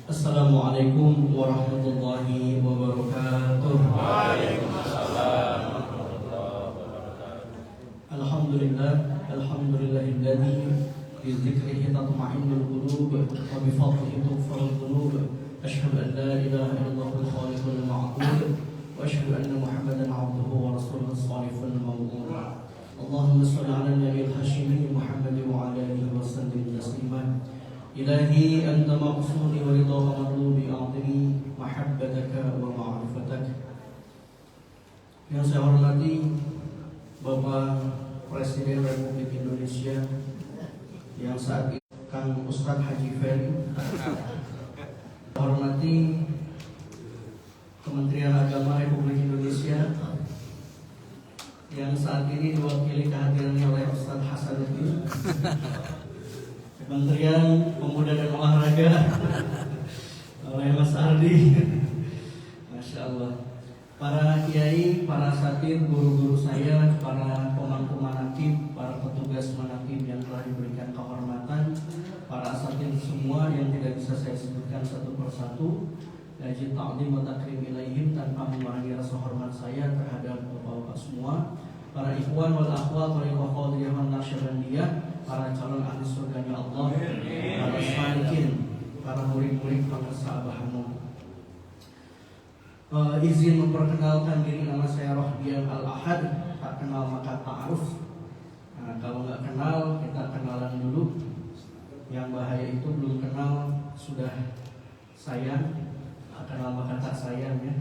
Assalamualaikum warahmatullahi wabarakatuh. Waalaikumsalam warahmatullahi wabarakatuh. Alhamdulillahilladzi bi dzikrihi tatma'innul qulub wa bi fadlihi tughfarul dhunub. Asyhadu an la ilaha illallahul khaliqul ma'bud wa asyhadu anna Muhammadan 'abduhu wa rasuluhu shalihul maw'ud. Allahumma shalli 'ala nabiyil hashimi Muhammad wa 'ala alihi wa sallim taslima. Ilahi anta maqsudi wa ridha matlubi a'tini mahabbataka wa ma'rifatak. Yang saya hormati Bapak Presiden Republik Indonesia yang saat ini Kang Ustadz Haji Ferry, hormati Kementerian Agama Republik Indonesia yang saat ini diwakili kehadirannya oleh Ustadz Hasanuddin, Kementerian Pemuda dan Olahraga oleh Mas Ardi, Masya Allah, para kiai, para satir, guru-guru saya, para pemangku manaqib, para petugas manaqib yang telah diberikan kehormatan, para asatid semua yang tidak bisa saya sebutkan satu persatu, Najib ta'zim wa takrim ilaihim, tanpa mengurangi rasa hormat saya terhadap bapak-bapak semua, para ikhwan wal akhwat wal ikhwatiriyah wal nasyabandiyah, para calon ahli surganya Allah, para salikin, para murid-murid pengersa Abah Hanum. Izin memperkenalkan diri, nama saya Rohdian Al-Ahad, tak kenal maka ta'aruf. Kalau nggak kenal, kita kenalan dulu. Yang bahaya itu belum kenal sudah sayang, kenal maka tak sayang ya.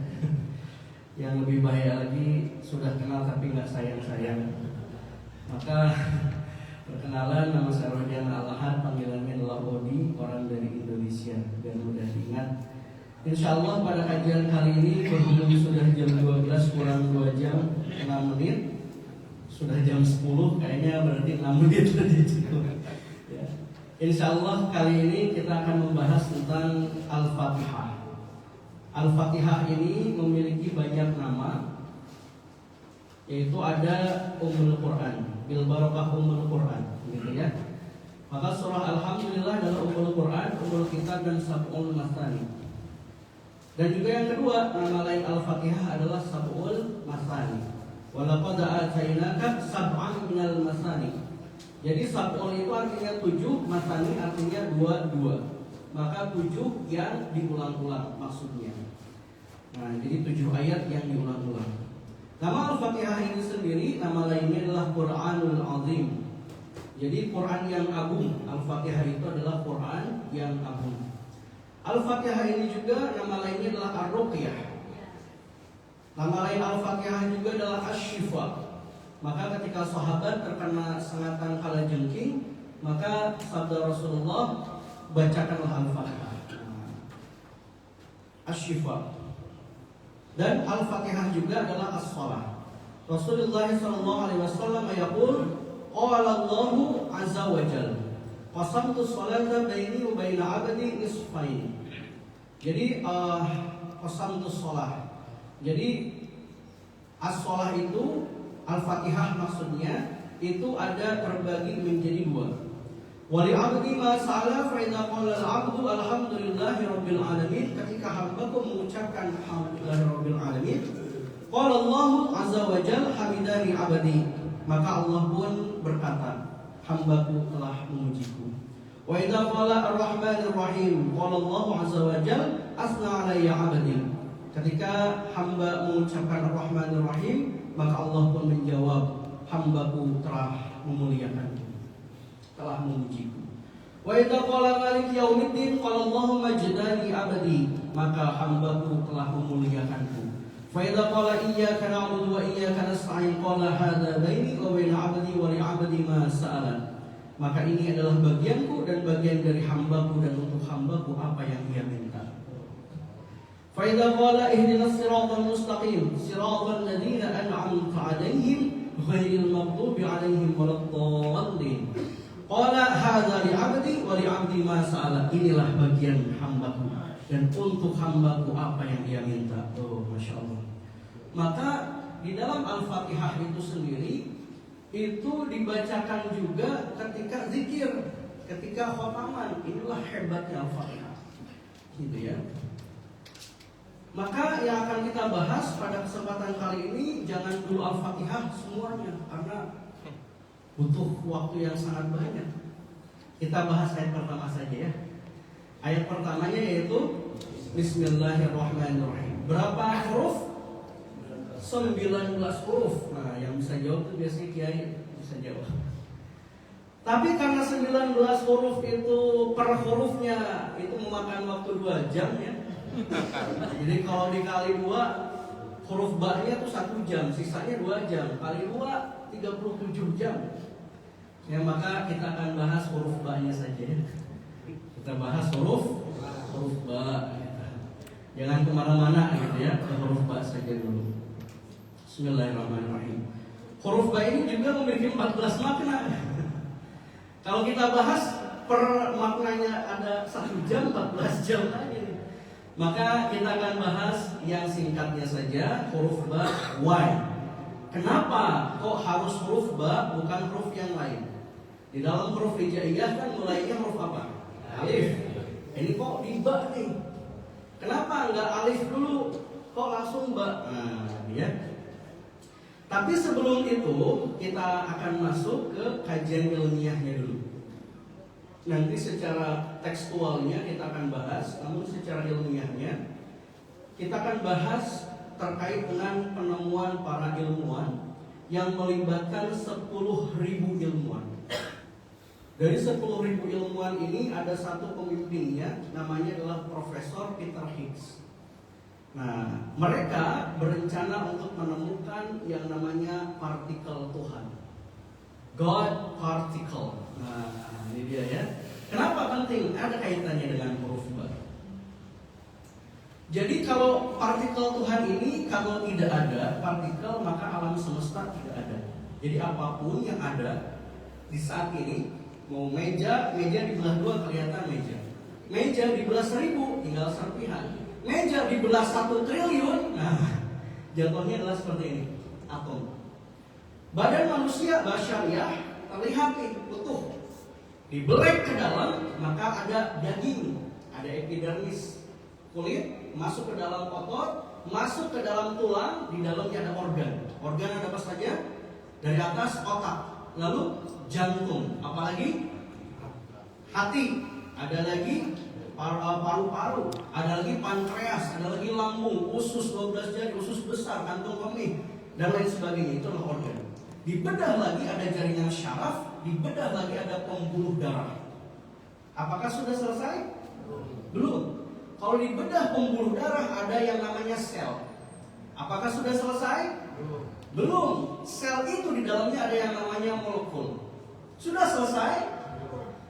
Yang lebih bahaya lagi, sudah kenal tapi nggak sayang-sayang. Maka perkenalan, nama saya Rohdian Al-Ahad, panggilannya adalah Odi, orang dari Indonesia, dan mudah diingat. Insya Allah pada kajian kali ini berhubung sudah jam 12 kurang 2 jam 6 menit, sudah jam 10, kayaknya berarti 6 menit tadi cukup ya. Insya Allah kali ini kita akan membahas tentang Al-Fatihah. Al-Fatihah ini memiliki banyak nama, yaitu ada Ummul Quran, bil barakah Ummul Quran, gitu ya. Maka surah Alhamdulillah adalah Ummul Quran, Ummul Kitab, dan Sab'ul Masani. Dan juga yang kedua, nama lain Al-Fatihah adalah Sab'ul Masani. Walaqad atainaka sab'an minal masani. Jadi Sab'ul itu artinya 7, Masani artinya 2. Maka 7 yang diulang-ulang maksudnya. Nah, jadi 7 ayat yang diulang-ulang. Nama Al-Fatihah ini sendiri, nama lainnya adalah Quranul Azim. Jadi Quran yang agung. Al-Fatihah itu adalah Quran yang agung. Al-Fatihah ini juga nama lainnya adalah Ar-Ruqyah. Nama lain Al-Fatihah juga adalah Asy-Syifa. Maka ketika sahabat terkena sengatan kalajengking, maka sabda Rasulullah, bacakanlah Al-Fatihah. Asy-Syifa. Dan Al-Fatihah juga adalah As-Shalah. Rasulullah SAW yaqul, qala Allahu azza wa jalla, qasamtu sholata baini wa baina 'abdi nisfain. Jadi qasamtu sholah. Jadi as-sholah itu, Al-Fatihah maksudnya itu ada terbagi menjadi 2. Wali 'abdi ma sa'ala fa idza qala al-'abdu alhamdulillahi rabbil alamin, ketika hambaku mengucapkan alhamdulillahi rabbil alamin, qala Allahu azza wa jalla hamidani 'abdi, maka Allah pun berkata, hambaku telah memujiku. Wa idza qala ar-rahmanir rahim, qala Allah azza wa jalla asna 'alayya 'abdi. Ketika hamba mengucapkan ar-rahmanir rahim, maka Allah pun menjawab, hambaku telah memuliakanku, telah memujiku. Wa idza qala malik yaumiddin, qala Allahumma jadani 'abdi, maka hambaku telah memuliakanku. Fa idza qala iyyaka na'budu wa iyyaka nasta'in, qala hadza baini wa baina 'abdi wa li 'abdi ma sa'ala. Maka ini adalah bagianku dan bagian dari hambaku, dan untuk hambaku apa yang dia minta. Fa idza qala ihdinas siratal mustaqim, siratal ladzina an'amta 'alaihim ghairil maghdubi 'alaihim waladdallin, qala hadza li 'abdi wa li 'abdi ma sa'ala. Inilah bagian hambaku dan untuk hambaku apa yang dia minta. Oh, Masya Allah. Maka di dalam Al-Fatihah itu sendiri itu dibacakan juga ketika zikir, ketika khotaman. Inilah hebatnya Al-Fatihah. gitu ya. Maka yang akan kita bahas pada kesempatan kali ini, jangan dulu Al-Fatihah semuanya, karena butuh waktu yang sangat banyak. Kita bahas ayat pertama saja ya. Ayat pertamanya yaitu Bismillahirrahmanirrahim. Berapa huruf? 19 huruf. Nah, yang bisa jawab itu biasanya kiai bisa jawab. Tapi karena 19 huruf itu per hurufnya itu memakan waktu 2 jam ya. Jadi kalau dikali 2, huruf ba-nya tuh 1 jam, sisanya 2 jam. Kali 2, 37 jam. Ya, maka kita akan bahas huruf ba-nya saja. Kita bahas huruf ba. Jangan kemana-mana gitu ya, ke huruf ba saja dulu. Bismillahirrahmanirrahim. Huruf ba ini juga memiliki 14 makna. Kalau kita bahas per maknanya ada 1 jam, 14 jam lagi. Maka kita akan bahas yang singkatnya saja, huruf ba, Y. Kenapa kok harus huruf ba, bukan huruf yang lain? Di dalam huruf hijaiyah kan mulainya huruf apa? Alif. Ini kok di ba nih? Kenapa enggak alif dulu? Kok langsung ba? Nah, ya. Tapi sebelum itu kita akan masuk ke kajian ilmiahnya dulu. Nanti secara tekstualnya kita akan bahas, namun secara ilmiahnya kita akan bahas terkait dengan penemuan para ilmuwan yang melibatkan 10.000 ilmuwan. Dari 10.000 ilmuwan ini ada satu pemimpinnya, namanya adalah Profesor Peter Higgs. Nah, mereka berencana untuk menemukan yang namanya partikel Tuhan, God particle. Nah, ini dia ya. Kenapa penting? Ada kaitannya dengan huruf ba. Jadi kalau partikel Tuhan ini kalau tidak ada partikel, maka alam semesta tidak ada. Jadi apapun yang ada di saat ini, mau meja dibelah 2 kelihatan meja. Meja dibelah 1000 tinggal serpihan. Meja dibelah 1 triliun, nah jatuhnya adalah seperti ini, atom. Badan manusia basyariah terlihat nih utuh. Dibelek ke dalam, maka ada daging, ada epidermis, kulit, masuk ke dalam otot, masuk ke dalam tulang, di dalamnya ada organ. Organ ada apa saja? Dari atas otak, lalu jantung, apalagi hati, ada lagi paru-paru, ada lagi pankreas, ada lagi lambung, usus 12 jari, usus besar, kantung kemih, dan lain sebagainya. Itu adalah organ. Dibedah lagi ada jaringan syaraf, dibedah lagi ada pembuluh darah. Apakah sudah selesai? Belum. Kalau dibedah pembuluh darah ada yang namanya sel. Apakah sudah selesai? Belum. Sel itu di dalamnya ada yang namanya molekul. Sudah selesai?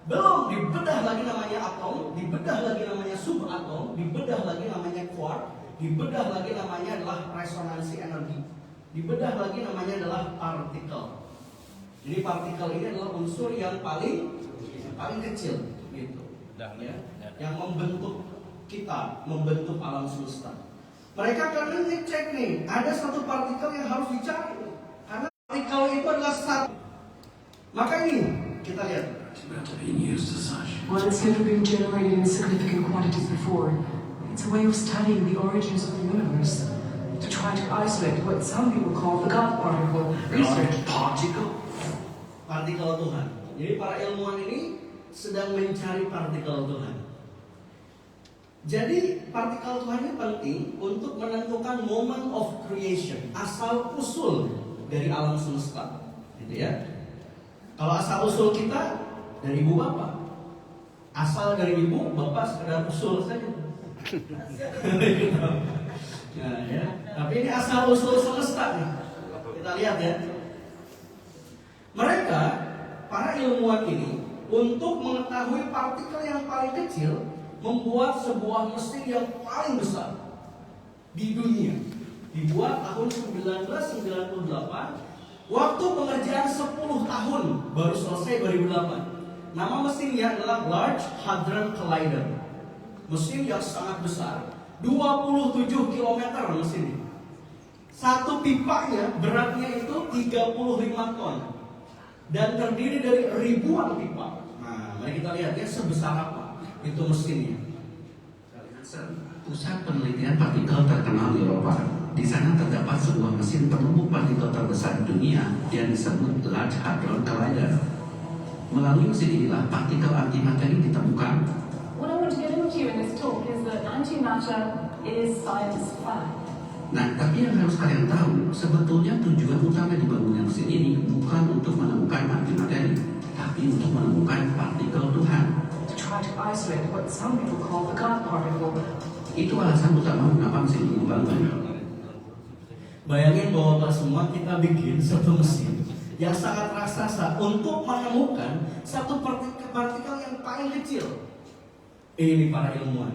Belum. Dibedah lagi namanya atom, dibedah lagi namanya subatom, dibedah lagi namanya quark, dibedah lagi namanya adalah resonansi energi, dibedah lagi namanya adalah partikel. Jadi partikel ini adalah unsur yang paling kecil gitu. Ya, yang membentuk kita, membentuk alam semesta. Mereka akan ngecek nih, ada satu partikel yang harus dicari. Karena partikel itu adalah satu. Maka ini kita lihat. While it's never been generated in significant quantities before, it's a way of studying the origins of the universe. To try to isolate what some people call the God particle. Research particle. Partikel Tuhan. Jadi para ilmuwan ini sedang mencari partikel Tuhan. Jadi partikel Tuhan ini penting untuk menentukan moment of creation, asal usul dari alam semesta, gitu ya. Kalau asal usul kita dari ibu bapak, asal dari ibu bapak sekedar usul saja. Nah, ya. Tapi ini asal usul semesta nih. Kita lihat ya. Mereka para ilmuwan ini untuk mengetahui partikel yang paling kecil membuat sebuah mesin yang paling besar di dunia. Dibuat tahun 1998. Waktu pengerjaan 10 tahun baru selesai 2008. Nama mesinnya adalah Large Hadron Collider. Mesin yang sangat besar, 27 km mesinnya. Satu pipanya beratnya itu 35 ton dan terdiri dari ribuan pipa. Nah, mari kita lihat ya sebesar apa itu mesinnya. Pusat penelitian partikel terkenal di Eropa. Di sana terdapat sebuah mesin penumbuk partikel terbesar di dunia yang disebut Large Hadron Collider. Melalui mesin inilah partikel antimateri ditemukan. What I want to get into in this talk is that antimatter is science fact. Nah, tapi yang harus kalian tahu, sebetulnya tujuan utama dibangunnya mesin ini bukan untuk menemukan antimateri, tapi untuk menemukan partikel Tuhan. To try to isolate what some people call the God particle. Itu alasan utama mengapa mesin ini dibangun. Bayangin bahwa semua kita bikin satu mesin yang sangat raksasa untuk menemukan satu partikel yang paling kecil. Ini para ilmuwan.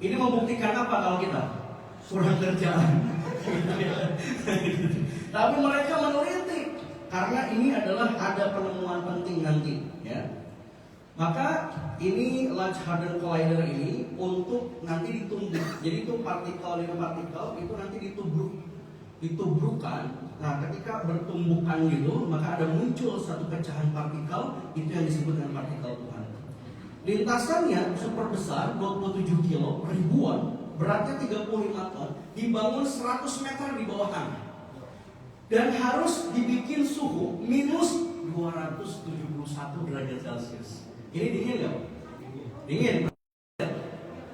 Ini membuktikan apa kalau kita kurang kerjaan? Tapi mereka meneliti karena ini adalah ada penemuan penting nanti, ya. Maka ini Large Hadron Collider ini untuk nanti ditumbuk. Jadi itu partikel itu nanti ditubrukkan. Nah, ketika bertumbukan gitu, maka ada muncul satu pecahan partikel, itu yang disebut dengan partikel Tuhan. Lintasannya super besar, 27 kilo, ribuan, beratnya 35 ton, dibangun 100 meter di bawah tanah. Dan harus dibikin suhu minus 271 derajat Celcius. Ini dingin nggak? Dingin.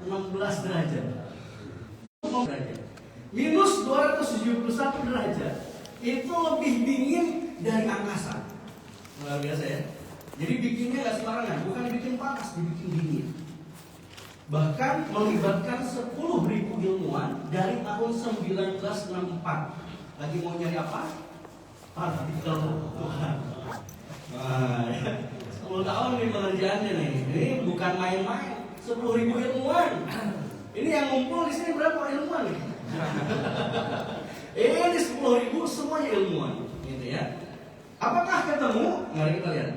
16 derajat. Minus 271 derajat itu lebih dingin dari angkasa. Luar biasa ya. Jadi bikinnya nggak sembarangan, bukan bikin panas, dibikin dingin. Bahkan melibatkan 10.000 ilmuwan dari tahun 1964. Lagi mau nyari apa? Partikel Tuhan. Nah, 10 tahun nih pengerjaannya nih. Ini bukan main-main. 10.000 ilmuwan. Ini yang ngumpul di sini berapa ilmuwan nih? Ini 10.000 semuanya ilmuwan, gitu ya. Apakah ketemu? Mari kita lihat.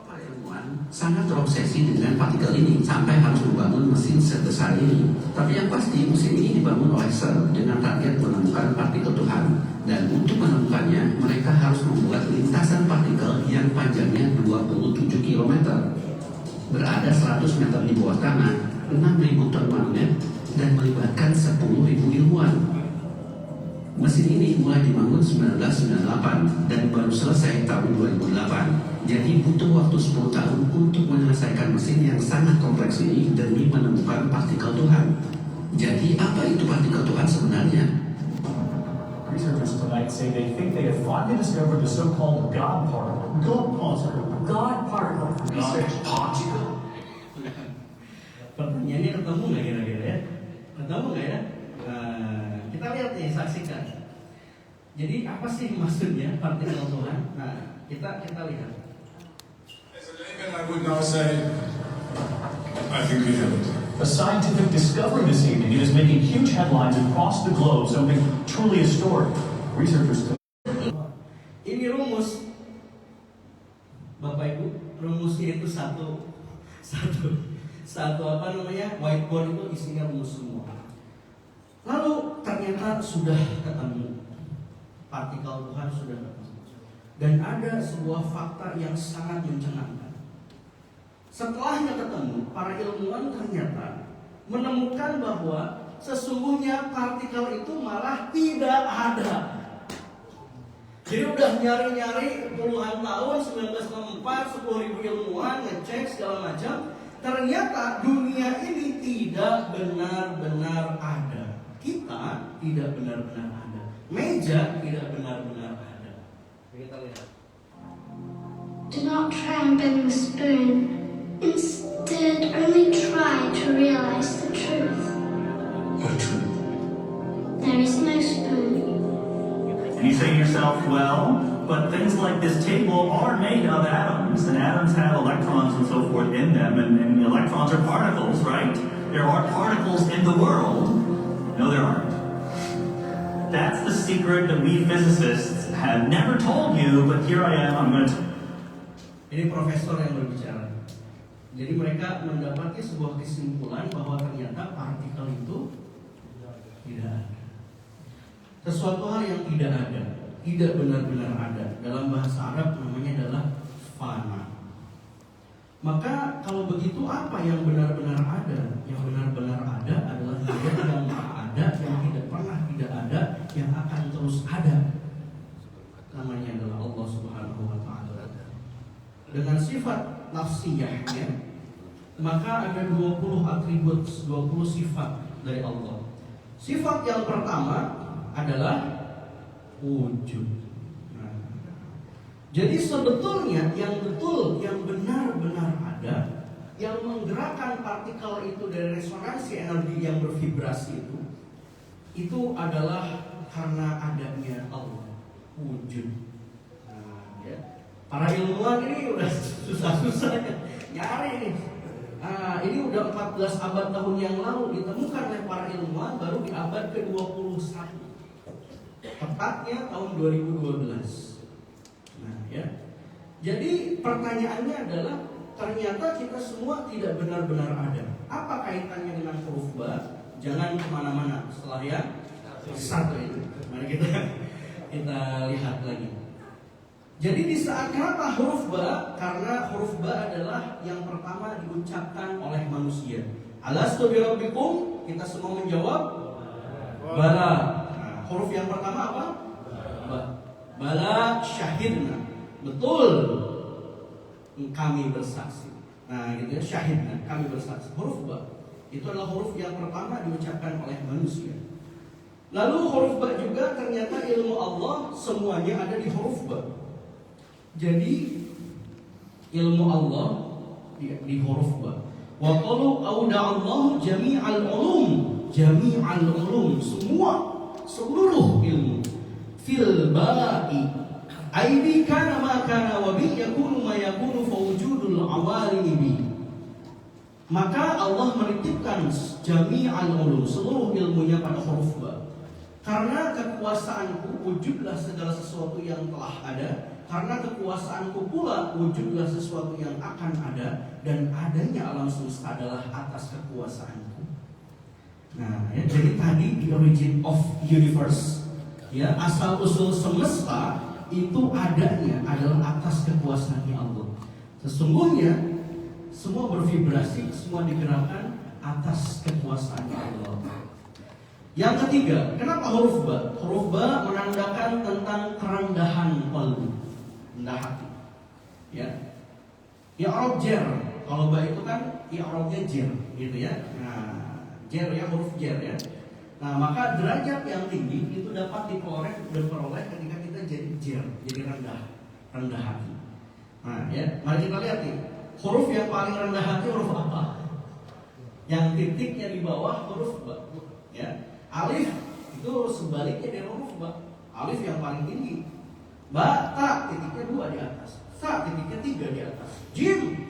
Para ilmuwan sangat terobsesi dengan partikel ini sampai harus membangun mesin sebesar ini. Tapi yang pasti mesin ini dibangun oleh Sir dengan target menemukan partikel Tuhan. Dan untuk menemukannya, mereka harus membuat lintasan partikel yang panjangnya 27 km. Berada 100 meter di bawah tanah, 6.000 ton magnet, dan melibatkan 10.000 ilmuwan. Mesin ini mulai dibangun 1998 dan baru selesai tahun 2008. Jadi butuh waktu 10 tahun untuk menyelesaikan mesin yang sangat kompleks ini demi menemukan partikel Tuhan. Jadi apa itu partikel Tuhan sebenarnya? Researchers tonight say they think they have finally discovered the so-called God particle. God particle. God particle. Research particle. Pertanyaannya ketemu nggak kira-kira ya? Ketemu nggak ya? Kita lihat nih, saksikan. Jadi apa sih maksudnya partikel Tuhan? Nah, kita lihat. As a layman, I would now say, I think we have it. A scientific discovery this evening. It is making huge headlines across the globe, something truly historic. Researchers. Ini rumus, Bapak Ibu, rumusnya itu satu apa namanya, whiteboard itu isinya rumus semua. Lalu ternyata sudah ketemu, partikel Tuhan sudah ketemu, dan ada sebuah fakta yang sangat mencengangkan. Setelahnya ketemu, para ilmuwan ternyata menemukan bahwa sesungguhnya partikel itu malah tidak ada. Jadi udah nyari-nyari puluhan tahun, 1964, 10.000 ilmuwan ngecek segala macam. Ternyata dunia ini tidak benar-benar ada. Kita tidak benar-benar ada. Meja tidak benar-benar ada. Kita lihat. Do not try and bend the spoon. Instead, only try to realize the truth. What truth? There is no spoon. And you say to yourself, well, but things like this table are made of atoms, and atoms have electrons and so forth in them, and electrons are particles, right? There are particles in the world. No, there aren't. That's the secret that we physicists have never told you, but here I am, I'm going to... Ini profesor yang berbicara. Jadi mereka mendapati sebuah kesimpulan bahwa ternyata partikel itu tidak ada. Sesuatu hal yang tidak ada, tidak benar-benar ada. Dalam bahasa Arab namanya adalah fana. Maka kalau begitu apa yang benar-benar ada? Yang benar-benar ada adalah namanya adalah Allah Subhanahu wa taala. Dengan sifat nafsiyahnya, maka ada 20 atribut, 20 sifat dari Allah. Sifat yang pertama adalah wujud. Nah, jadi sebetulnya yang betul, yang benar-benar ada, yang menggerakkan partikel itu dari resonansi energi yang bervibrasi itu adalah karena adanya Allah, wujud. Nah, ya. Para ilmuwan ini udah susah-susah nyari nih. Nah, ini udah 14 abad tahun yang lalu ditemukan oleh para ilmuwan baru di abad ke-21. Tepatnya tahun 2012. Nah, ya. Jadi pertanyaannya adalah ternyata kita semua tidak benar-benar ada. Apa kaitannya dengan huruf ba? Jangan kemana-mana setelah yang satu ini. Mari kita lihat lagi. Jadi di saat kenapa huruf ba? Karena huruf ba adalah yang pertama diucapkan oleh manusia. Alastu birabbikum? Kita semua menjawab bala. Nah, huruf yang pertama apa? Ba. Bala syahidna. Betul. Kami bersaksi. Nah, gitu ya, syahidna, kami bersaksi. Huruf ba itu adalah huruf yang pertama diucapkan oleh manusia. Lalu huruf ba juga ternyata ilmu Allah semuanya ada di huruf ba. Jadi ilmu Allah di huruf ba. Wa qalu auda'allahu jami'al ulum, semua seluruh ilmu fil ba'i aidi kana ma kana wa bi yakunu ma yakunu fa wujudul awalimi bi. Maka Allah menitipkan jami'al ulum, seluruh ilmunya pada huruf ba. Karena kekuasaanku wujudlah segala sesuatu yang telah ada. Karena kekuasaanku pula wujudlah sesuatu yang akan ada. Dan adanya alam semesta adalah atas kekuasaanku. Nah, ya, jadi tadi the origin of universe, ya, asal usul semesta itu adanya adalah atas kekuasaannya Allah. Sesungguhnya semua bervibrasi, semua digerakkan atas kekuasaannya Allah. Yang ketiga, kenapa huruf ba? Huruf ba menandakan tentang kerendahan qalbi, rendah hati. Ya. I'rab jer. Kalau ba itu kan i'rabnya jer, gitu ya. Nah, jer ya, huruf jer ya. Nah, maka derajat yang tinggi itu dapat diperoleh ketika kita jadi jer, jadi rendah hati. Nah, ya, mari kita lihat nih. Huruf yang paling rendah hati huruf apa? Yang titiknya di bawah huruf ba. Ya. Alif itu sebaliknya dari huruf ba. Alif yang paling tinggi. Ba, ta, titiknya 2 di atas. Sa, titiknya 3 di atas. Jim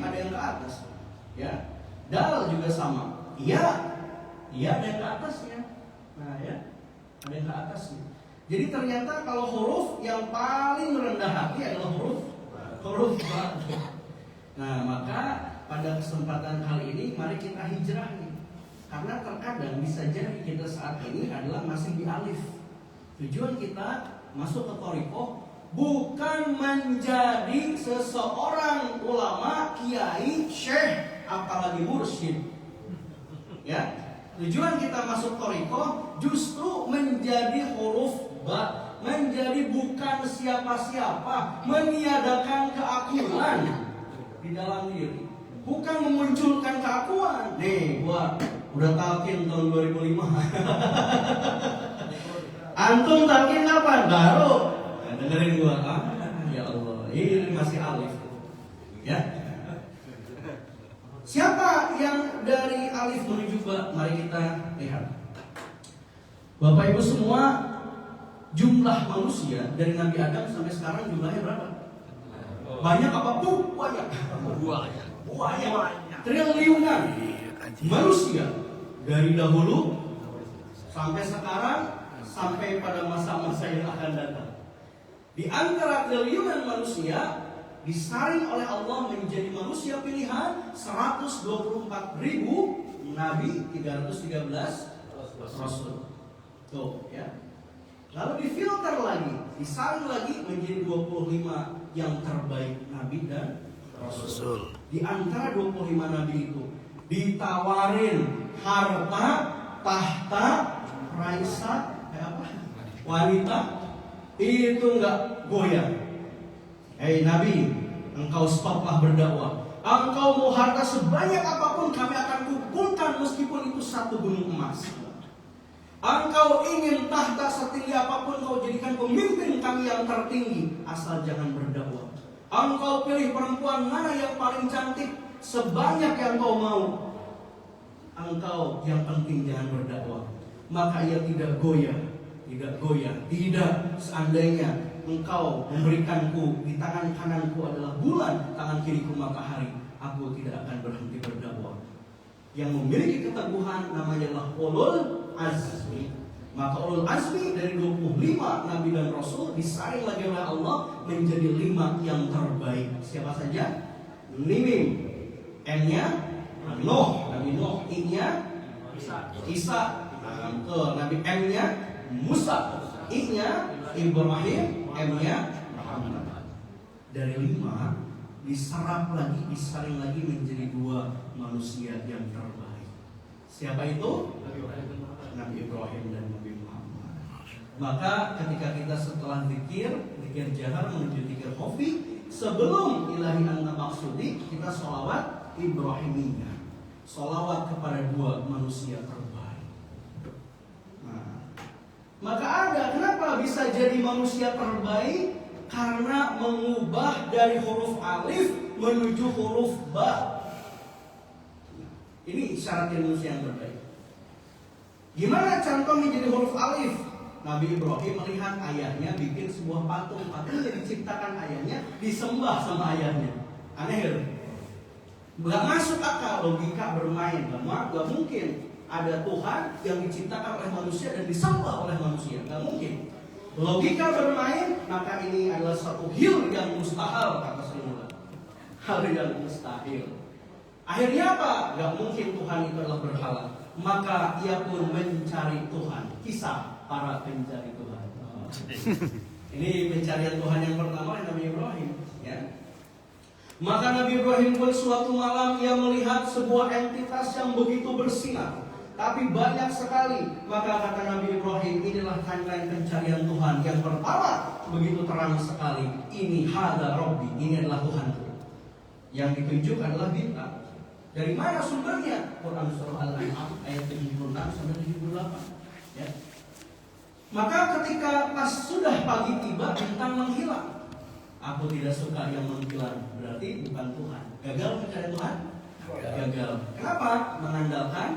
ada yang ke atas. Ya. Dal juga sama. Iya ada yang ke atasnya. Nah, ya. Ada yang ke atasnya. Jadi ternyata kalau huruf yang paling rendah hati adalah huruf ba. Nah, maka pada kesempatan kali ini mari kita hijrah nih. Karena terkadang bisa jadi kita saat ini adalah masih di alif. Tujuan kita masuk ke thariqah bukan menjadi seseorang ulama, kiai, syekh, apalagi mursyid. Ya. Tujuan kita masuk thariqah justru menjadi huruf ba, menjadi bukan siapa-siapa, meniadakan keakuan di dalam diri, bukan memunculkan keakuan. Nih, gua udah talqin tahun 2005. Antum talqin kapan? Baru. Dengerin gua. Ya Allah, ini masih alif. Ya. Siapa yang dari alif menuju ba? Mari kita lihat. Bapak Ibu semua, jumlah manusia dari Nabi Adam sampai sekarang jumlahnya berapa? Banyak apa? Banyak. Triliunan manusia dari dahulu sampai sekarang sampai pada masa-masa yang akan datang. Di antara triliunan manusia disaring oleh Allah menjadi manusia pilihan 124.000 nabi, 313 rasul. Tuh, ya. Lalu difilter lagi, disaring lagi menjadi 25 yang terbaik nabi dan rasul. Di antara 25 nabi itu ditawarin harta, tahta, raisa, wanita, itu nggak goyah. Hei Nabi, engkau stoplah berdakwah. Engkau mau harta sebanyak apapun, kami akan kumpulkan meskipun itu 1 gunung emas. Engkau ingin tahta setinggi apapun, kau jadikan pemimpin kami yang tertinggi, asal jangan berdakwah. Engkau pilih perempuan mana yang paling cantik, sebanyak yang kau mau. Engkau yang penting jangan berdakwah. Maka ia tidak goyah. Tidak, seandainya engkau memberikanku di tangan kananku adalah bulan, tangan kiriku matahari, aku tidak akan berhenti berdakwah. Yang memiliki keteguhan namanya adalah ulul azmi. Maka ulul azmi dari 25 nabi dan rasul disaring lagi oleh Allah menjadi 5 yang terbaik. Siapa saja? Mim, N-nya Nuh, Nabi Nuh, I-nya Isa, Nabi M-nya Musa, I-nya Ibrahim, M-nya Muhammad. Dari 5 diserap lagi, disaring lagi menjadi 2 manusia yang terbaik. Siapa itu? Nabi Ibrahim dan Nabi Muhammad. Maka ketika kita setelah zikir jahar menuju zikir khafi, sebelum ilahi anta maksudi, kita sholawat Ibrahimiyah, sholawat kepada 2 manusia terbaik. Maka ada, kenapa bisa jadi manusia terbaik? Karena mengubah dari huruf alif menuju huruf ba. Ini syarat manusia yang terbaik. Gimana contoh menjadi huruf alif? Nabi Ibrahim melihat ayahnya bikin sebuah patung yang diciptakan ayahnya, disembah sama ayahnya. Aneh ya? Gak masuk akal, logika bermain. Gak mungkin ada Tuhan yang diciptakan oleh manusia dan disembah oleh manusia. Gak mungkin. Logika bermain, maka ini adalah satu hal yang mustahil, kata Sri. Hal yang mustahil. Akhirnya apa? Gak mungkin Tuhan itu adalah berhala. Maka ia pun mencari Tuhan. Kisah para pencari Tuhan. Ini pencarian Tuhan yang pertama Nabi Ibrahim. Ya. Maka Nabi Ibrahim pun suatu malam ia melihat sebuah entitas yang begitu bersinar, tapi banyak sekali. Maka kata Nabi Ibrahim, inilah timeline pencarian Tuhan yang pertama, begitu terang sekali. Ini hada Rabbi, ini adalah Tuhanku. Yang ditunjuk adalah bintang. Dari mana sumbernya? Quran surah Al-An'am ayat 76 sampai 78. Ya. Maka ketika pas sudah pagi tiba, bintang menghilang. Aku tidak suka yang menghilang, berarti bukan Tuhan. Gagal mencari Tuhan? Gagal. Kenapa? Mengandalkan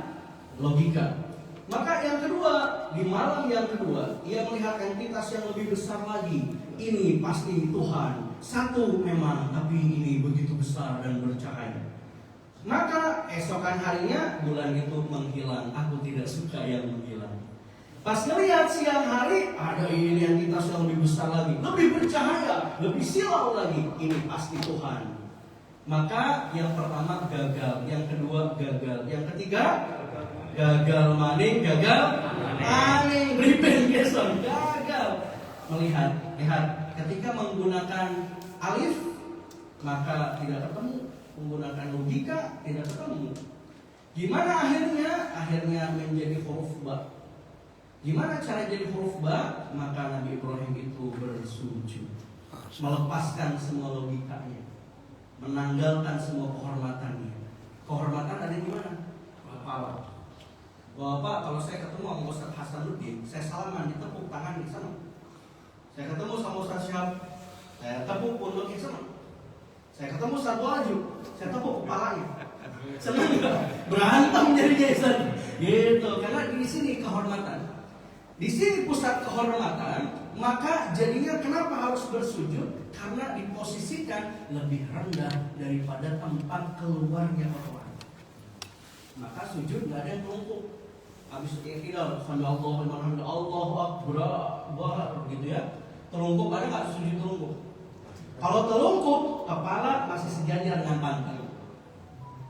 logika. Maka yang kedua, di malam yang kedua, ia melihat entitas yang lebih besar lagi. Ini pasti Tuhan. Satu memang, tapi ini begitu besar dan bercahaya. Maka esokan harinya bulan itu menghilang. Aku tidak suka yang menghilang. Pas ngelihat siang hari, ada ini entitas yang lebih besar lagi, lebih bercahaya, lebih silau lagi. Ini pasti Tuhan. Maka yang pertama gagal, yang kedua gagal, yang ketiga gagal maning, gagal maning, riben geson, gagal. Lihat, ketika menggunakan alif maka tidak ketemu, menggunakan logika tidak ketemu. Gimana akhirnya? Akhirnya menjadi huruf ba. Gimana cara jadi huruf ba? Maka Nabi Ibrahim itu bersujud, melepaskan semua logikanya, menanggalkan semua kehormatannya. Kehormatan ada di mana? Kepala. Bapak, kalau saya ketemu sama Ustaz Hasanuddin, saya salaman, ditepuk tangan di sana. Saya ketemu sama Ustaz Syahab, saya tepuk pundaknya sana. Saya ketemu Ustaz Waju, saya tepuk kepalanya. Senang nggak? Berantem jadinya Ustaz. Gitu, karena di sini kehormatan. Di sini pusat kehormatan, maka jadinya kenapa harus bersujud? Karena diposisikan lebih rendah daripada tempat keluarnya orang. Maka sujud nggak ada yang telungkup. Habis ikhtilal, Allahu Akbar, gitu ya. Telungkup ada nggak sujud telungkup? Kalau telungkup, kepala masih sejajar dengan pantat.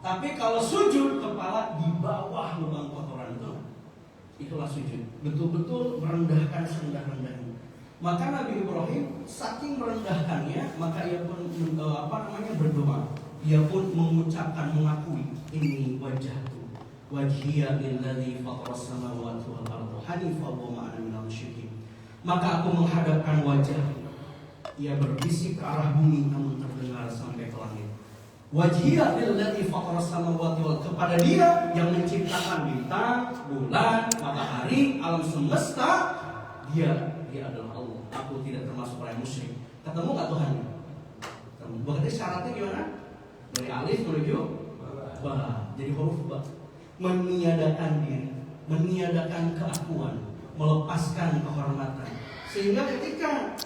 Tapi kalau sujud, kepala di bawah lubang kotoran itu. Itulah sujud. Betul-betul merendahkan serendah-rendahnya. Maka Nabi Ibrahim saking merendahkannya, maka ia pun berdoa. Ia pun mengucapkan, mengakui, ini wajahku, wajhiya lilladzi fataras samawati wal arda hanifan wa ma ana minal musyrikin. Maka aku menghadapkan wajah. Ia berbisik ke arah bumi namun terdengar sampai ke langit. Wajhiya lilladzi fataras samawati wal, kepada Dia yang menciptakan bintang, bulan, matahari, alam semesta. Dia adalah Allah. Aku tidak termasuk orang musyrik. Ketemu nggak Tuhan? Ketemu. Berarti syaratnya gimana? Dari alif menuju ba. Jadi huruf ba. Meniadakan diri, meniadakan keakuan, melepaskan kehormatan. Sehingga ketika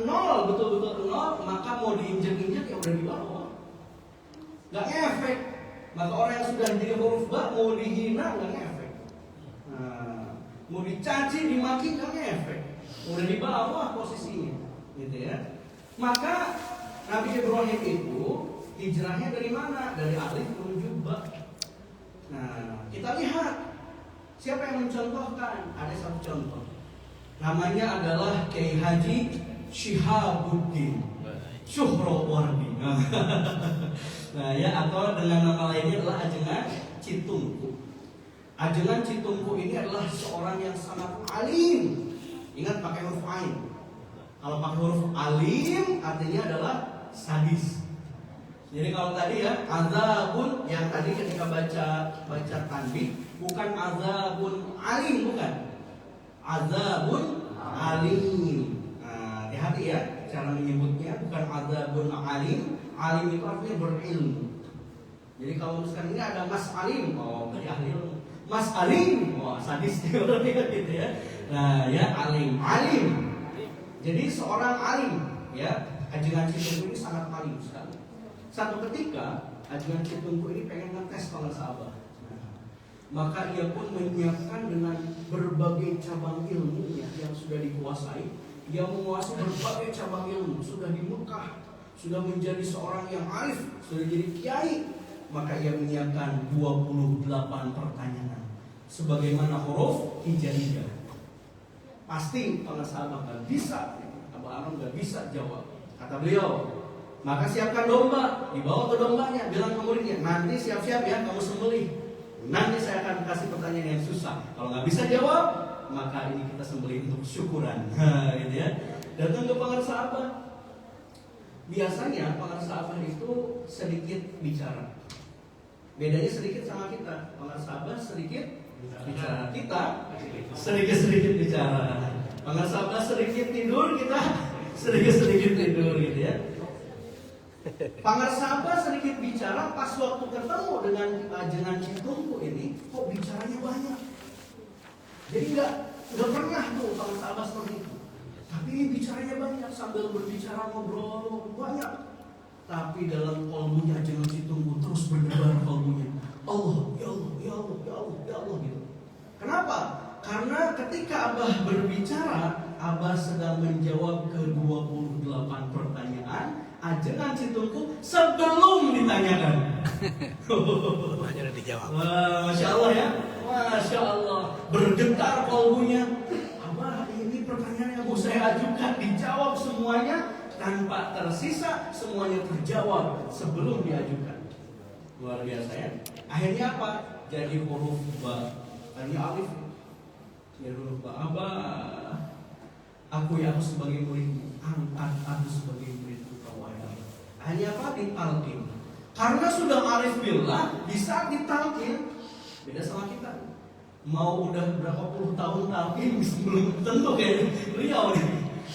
nol, betul-betul nol, maka mau diinjek-injek ya udah di bawah. Gak ngefek. Maka orang yang sudah jadi huruf ba mau dihina gak ngefek. Nah, mau dicaci, dimaki gak ngefek. Udah di bawah posisinya, gitu ya. Maka Nabi Ibrahim itu hijrahnya dari mana? Dari alif menuju ba. Nah, kita lihat siapa yang mencontohkan. Ada satu contoh. Namanya adalah Kiai Haji Syihabuddin Syuhrawardi. Nah ya, atau dengan nama lainnya adalah Ajengan Citungku. Ajengan Citungku ini adalah seorang yang sangat alim. Ingat pakai huruf ain. Kalau pakai huruf alim artinya adalah sadis. Jadi kalau tadi ya azabun, yang tadi ketika baca tanbih, bukan azabun alim, bukan. Azabun alim. Nah, hati-hati ya cara menyebutnya, bukan azabun alim. Alim itu artinya berilmu. Jadi kalau misalkan ini ada Mas Alim, oh berarti ahli ilmu. Mas Alim, wah sadis gitu ya. Nah ya, alim. Jadi seorang alim ya, Ajengan Citungku ini sangat alim sekali. Satu ketika Ajengan Citungku ini pengen ngetes pengusaha Abah. Maka ia pun menyiapkan dengan berbagai cabang ilmunya yang sudah dikuasai. Ia menguasai berbagai cabang ilmu, sudah di Mekah, sudah menjadi seorang yang arif, sudah jadi kiai. Maka ia menyiapkan 28 pertanyaan sebagaimana huruf hijaiyah. Pasti pengusaha nggak bisa, Abah Aram nggak bisa jawab. Kata beliau, maka siapkan domba, dibawa ke dombanya, bilang ke muridnya, nanti siap-siap ya kamu sembelih. Nanti saya akan kasih pertanyaan yang susah. Kalau nggak bisa jawab, maka ini kita sembelih untuk syukuran. Gitu ya. Datang ke pengusaha Abah. Biasanya pengusaha Abah itu sedikit bicara. Bedanya sedikit sama kita. Pengusaha Abah sedikit bicara, kita sedikit bicara. Pengusaha Abah sedikit tidur, kita sedikit tidur, gitu ya. Pengusaha Abah sedikit bicara, pas waktu ketemu dengan Ajengan Citungku ini, kok bicaranya banyak. Jadi nggak pernah tuh pengusaha Abah seperti itu. Tapi ini bicaranya banyak, sambil berbicara ngobrol banyak. Tapi dalam kalbunya Ajengan Citungku terus berdebar kalbunya. Allah, ya Allah, ya Allah, ya Allah, ya Allah gitu. Kenapa? Karena ketika Abah berbicara, Abah sedang menjawab ke 28 pertanyaan Ajengan Citungku sebelum ditanyakan. Hanya dijawab. Masya Allah ya, Masya Allah. Bergetar kalbunya. Abah, ini pertanyaan yang mau saya ajukan dijawab semuanya tanpa tersisa, semuanya terjawab sebelum diajukan. Luar biasa ya. Akhirnya apa? Jadi huruf ba. Tadi alif. Jadi huruf ba. Abah, aku sebagai muridmu, angkat aku sebagai muridmu kau wahai Allah. Hanya apa? Ditalqin. Karena sudah arif billah, bisa ditalqin. Beda sama kita. Mau udah berapa puluh tahun talqin belum tentu kayak beliau nih.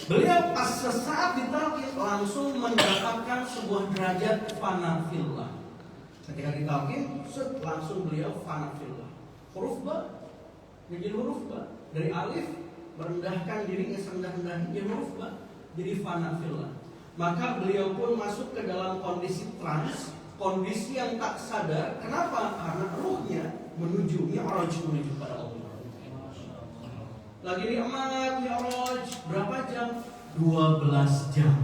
Beliau pas sesaat ditalqin langsung mendapatkan sebuah derajat fana fillah. Ketika ditalqin, langsung beliau fana fillah. Huruf ba menjadi huruf ba. Dari alif merendahkan dirinya serendah-rendahnya jadi huruf ba, jadi fana fillah. Maka beliau pun masuk ke dalam kondisi trans, kondisi yang tak sadar. Kenapa? Karena ruhnya menuju mi'raj, menuju pada Allah. Lagi nikmat mi'raj berapa jam? 12 jam.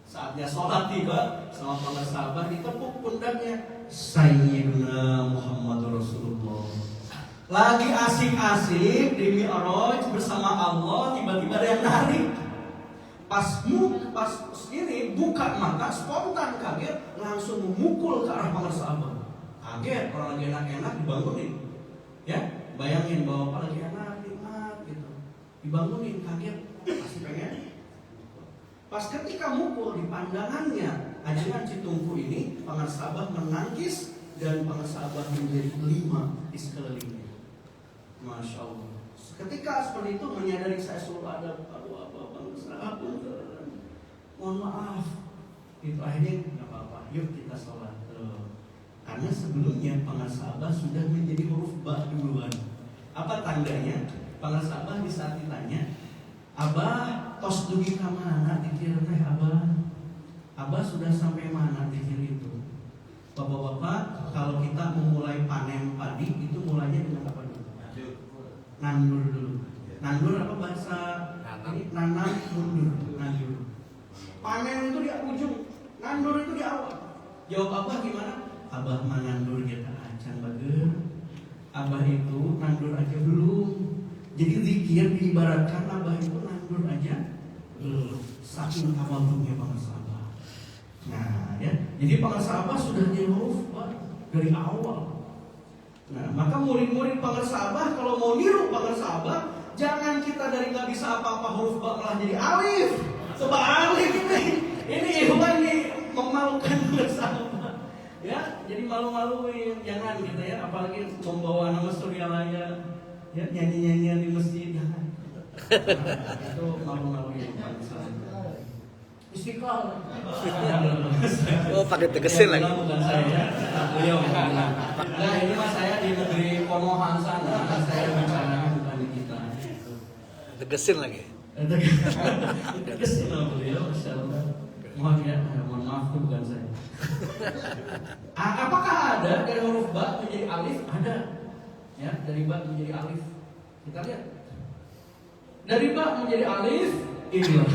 Saatnya sholat tiba, sama para sahabat ditepuk pundaknya, Sayyidina Muhammad Rasulullah. Lagi asik-asik di mi'raj bersama Allah, tiba-tiba ada yang narik. Pas ini buka mata, spontan kaget, langsung memukul ke arah para sahabat. Kaget, orang lagi enak-enak dibangunin. Ya, bayangin bahwa apa lagi enak, nikmat gitu. dibangunin kaget, pasti pengen. Pas ketika mukul di pandangannya ajengan Citungku ini, Pangersabah menangkis dan Pangersabah menjadi 5 di sekelilingnya. Masya Allah. Ketika seperti itu menyadari saya selalu ada, aduh apa Pangersabah, mohon maaf. Itu akhirnya nggak apa-apa, yuk kita sholat. Karena sebelumnya Pangersabah sudah menjadi huruf ba duluan. Apa tandanya? Pangersabah di saat ditanya, Abah tos dugi ka mana dikir teh Abah? Abah sudah sampai mana dikir itu? Bapak-bapak, kalau kita memulai panen padi itu mulainya dengan apa dulu? Nandur dulu. Nandur apa bahasa? Ini nanam mundur. Nandur. Panen itu di ujung, nandur itu di awal. Jawab Abah gimana? Abah mah nandur kita acan bager. Abah itu nandur aja belum. Jadi zikir diibaratkan Abah itu nandur aja belum. Saking awalnya Pangersabah. Nah ya, jadi Pangersabah sudah jadi huruf dari awal. Nah maka murid-murid Pangersabah kalau mau niru Pangersabah, jangan kita dari nggak bisa apa-apa huruf ba malah jadi alif. Sebalik ini ikhwan nih memalukan Pangersabah. Ya, jadi malu-maluin, jangan gitu ya, apalagi membawa nama Suryalaya, ya nyanyi-nyanyian di masjid, jangan. Nah, itu malu-maluin. Istiqlal. Oh, pakai tegesin lagi. Bukan saya, beliau. Nah, ini mas saya di negeri Konoha sana, saya bicaranya bukan di kita. Tegesin lagi. Tegesin sama beliau, Masya Allah. Mohon ya, mohon maaf itu bukan saya. Apakah ada dari huruf ba menjadi alif? Ada. Ya, dari ba menjadi alif. Kita lihat. Dari ba menjadi alif, inilah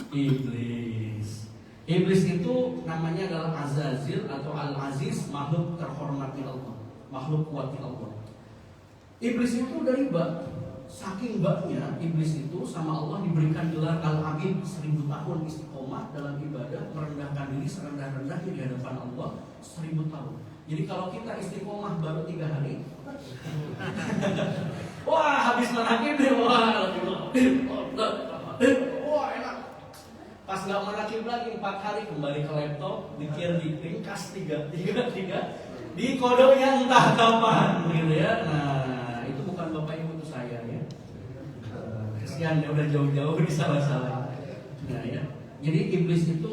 iblis. Iblis itu namanya adalah Azazil atau Al-Aziz, makhluk terhormati Allah, makhluk kuat Allah. Iblis itu dari ba. Saking baknya iblis itu sama Allah diberikan gelar Al-Abid, 1000 tahun istiqomah dalam ibadah, merendahkan diri serendah-rendahnya di hadapan Allah 1000 tahun. Jadi kalau kita istiqomah baru 3 hari, wah habis menakib deh, wah enak. Pas nggak menakib lagi 4 hari kembali ke laptop, dikir di ringkas 3 di kodenya entah kapan gitu ya. Nah itu bukan bapak ibu itu saya ya. Kesian ya udah jauh-jauh disalah-salah. Nah ya. Jadi iblis itu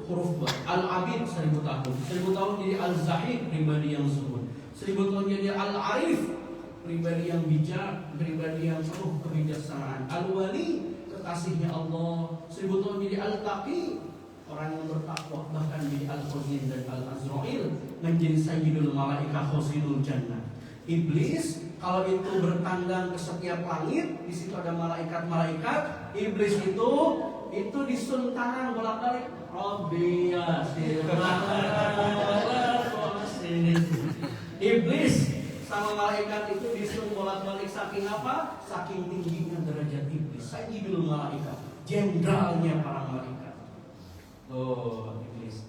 huruf ba. Al-Abid 1000 tahun. 1000 tahun jadi Al-Zahid, pribadi yang zuhud. 1000 tahun jadi Al-Arif, pribadi yang bijak, pribadi yang penuh kebijaksanaan. Al-Wali, kekasihnya Allah. 1000 tahun jadi Al-Taqi, orang yang bertakwa. Bahkan jadi Al-Khazin dan Al-Azrail, menjadi Sayyidul Malaikah Khazinul Jannah. Iblis kalau itu bertandang ke setiap langit, di situ ada malaikat-malaikat. Iblis itu disun tangan bolak-balik. Rabbi yassir. Iblis sama malaikat itu disun bolak-balik saking apa? Saking tingginya derajat iblis. Sayyidul Malaikah, jenderalnya para malaikat. Oh, iblis.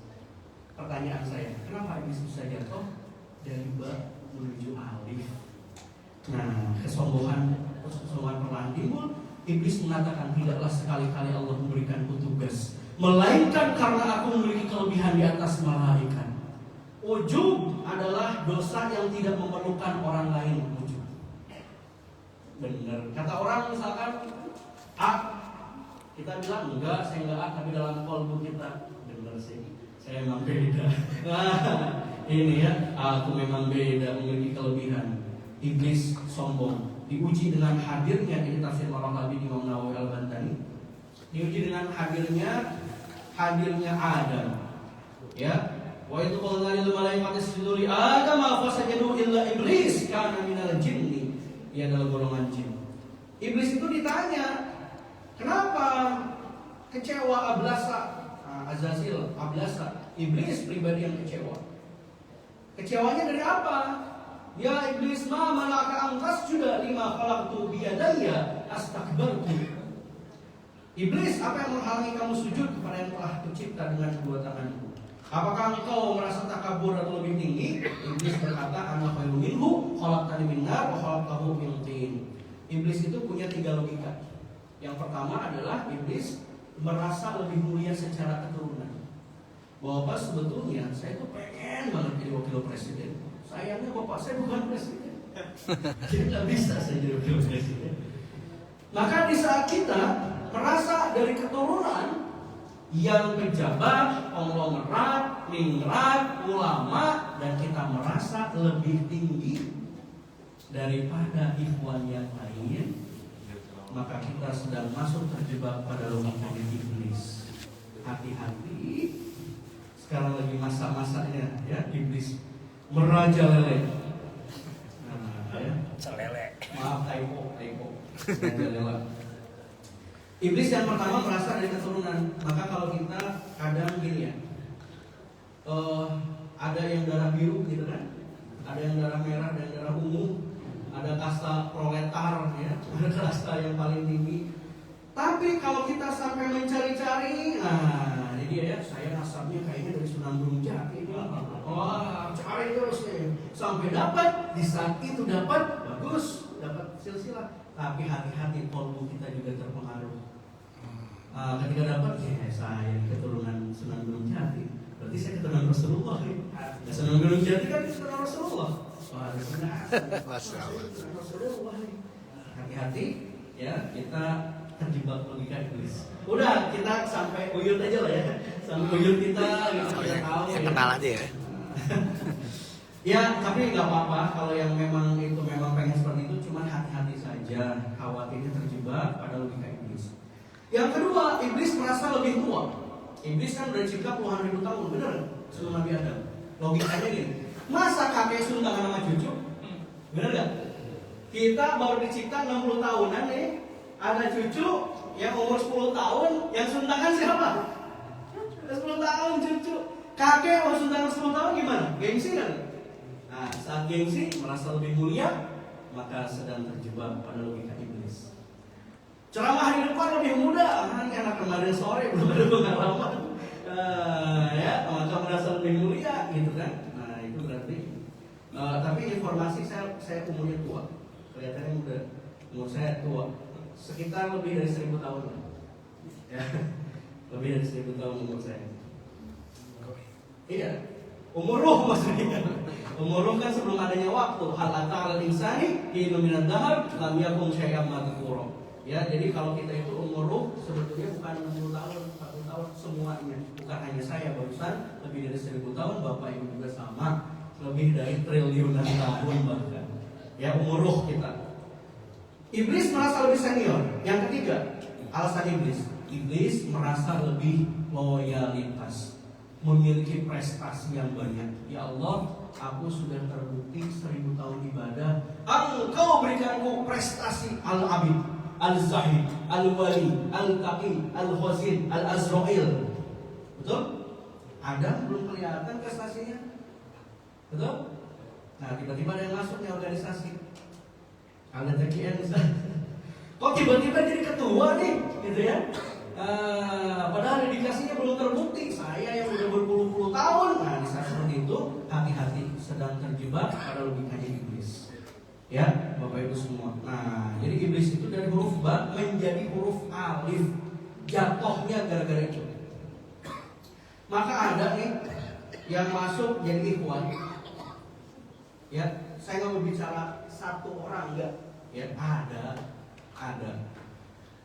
Pertanyaan saya, kenapa iblis bisa jatuh dari ba menuju alif? Nah, kesombongan perlahan timbul. Iblis mengatakan, tidaklah sekali-kali Allah memberikanku tugas, melainkan karena aku memiliki kelebihan di atas malaikat. Ujub adalah dosa yang tidak memerlukan orang lain. Ujub. Benar. Kata orang misalkan A, kita bilang enggak, saya enggak A, tapi dalam kolbu kita benar sih, saya memang beda. Nah, ini ya, aku memang beda, memiliki kelebihan. Iblis sombong, diuji dengan hadirnya, ini tafsir Al-Rabi Imam Nawawi Al-Bantani, diuji dengan hadirnya Adam. Ya, wa itu qulna lil malaikati isjudu li Adam fasajadu illa iblis kana minal jinni. Ia adalah golongan jin. Iblis itu ditanya, kenapa kecewa ablasa? Azazil, ablasa, iblis pribadi yang kecewa. Kecewanya dari apa? Ya iblis, ma manaka angkas juga lima khalaqtu biyadaya astakbartu. Iblis, apa yang menghalangi kamu sujud kepada yang telah tercipta dengan kedua tanganku? Apakah engkau merasa takabur atau lebih tinggi? Iblis berkata, ana khairum minhu, khalaqtani min nar wa khalaqtahu min tin. Iblis itu punya 3 logika. Yang pertama adalah iblis merasa lebih mulia secara keturunan. Bahwa sebetulnya saya tuh pengen banget jadi wakil presiden. Sayangnya bapak saya bukan presiden. Jadi nggak bisa saya jadi wakil presiden. Maka di saat kita merasa dari keturunan yang pejabat, konglomerat, ningrat, ulama, dan kita merasa lebih tinggi daripada ikhwan yang lain, maka kita sedang masuk terjebak pada logika iblis. Hati-hati, sekarang lagi masa-masanya ya iblis merajalela. Maaf typo. Merajalela. Iblis yang pertama berasal dari keturunan. Maka kalau kita kadang gini ya, ada yang darah biru gitu kan, ada yang darah merah dan darah ungu, ada kasta proletar ya, ada kasta yang paling tinggi. Tapi kalau kita sampai mencari-cari, nah ini dia ya, saya nasabnya kayaknya dari Sunan Gunung Jati. Wah, cari terus nih sampai dapat. Di saat itu dapat, bagus, dapat silsilah. Tapi hati-hati, kolbu kita juga terpengaruh. Ketika dapat, ya saya keturunan Sunan Gunung Jati, berarti saya keturunan Rasulullah. Ya, Sunan Gunung Jati kan keturunan Rasulullah. Wah, Rasulullah nih. Hati-hati, ya kita terjebak logika iblis. Udah, kita sampai uyut aja lah ya. Sampai uyut kita tahu yang ya. kenal aja ya. Ya, tapi nggak apa-apa kalau yang memang pengen seperti itu, cuma hati-hati saja, khawatirnya terjebak pada logika iblis. Yang kedua, iblis merasa lebih tua. Iblis kan udah dicipta puluhan ribu tahun, bener sebelum Nabi Adam. Logikanya gini, masa kakek suntangan sama cucu? Bener nggak? Kita baru dicipta 60 tahunan nih, ada cucu yang umur 10 tahun, yang suntangan siapa? 10 tahun cucu. Kakek umur suntangan 10 tahun gimana? Gengsi kan? Nah, saat gengsi merasa lebih mulia, maka sedang terjebak pada logika iblis. Ceramah di depan lebih muda, anak kemarin sore belum ada pengalaman, ya maka merasa lebih mulia, gitu kan? Nah itu berarti. Tapi informasi saya umurnya tua, kelihatannya muda, umur saya tua, sekitar lebih dari 1000 tahun, ya, lebih dari 1000 tahun umur saya. Iya, umur ruh maksudnya. Umur ruh kan sebelum adanya waktu. Hal ata'al insani hinu minad dahar lam yakun syai'an madhkura. Ya, jadi kalau kita itu umur ruh sebetulnya bukan 60 tahun, 40 tahun semuanya. Bukan hanya saya barusan, lebih dari 1000 tahun, Bapak Ibu juga sama. Lebih dari triliunan tahun bahkan. Ya, umur ruh kita. Iblis merasa lebih senior. Yang ketiga, alasan iblis. Iblis merasa lebih loyalitas, memiliki prestasi yang banyak. Ya Allah, aku sudah terbukti 1000 tahun ibadah, Engkau berikanku prestasi al-abid, al-zahid, al-wali, al-taqi, al-khazin, al-azra'il. Betul? Adam belum kelihatan prestasinya. Betul? Nah, tiba-tiba ada yang masuk nih organisasi. Ada TKN Ustaz. Kok tiba-tiba jadi ketua nih, gitu ya? Padahal dedikasinya belum terbukti. Saya yang udah berpuluh-puluh tahun. Nah, di saat seperti itu, hati-hati sedang terjebak pada logika iblis. Ya, Bapak Ibu semua. Nah, jadi iblis itu dari huruf ba menjadi huruf alif. Jatuhnya gara-gara itu. Maka ada nih yang masuk jadi ikhwan. Ya, saya nggak berbicara satu orang enggak. Ya, ada.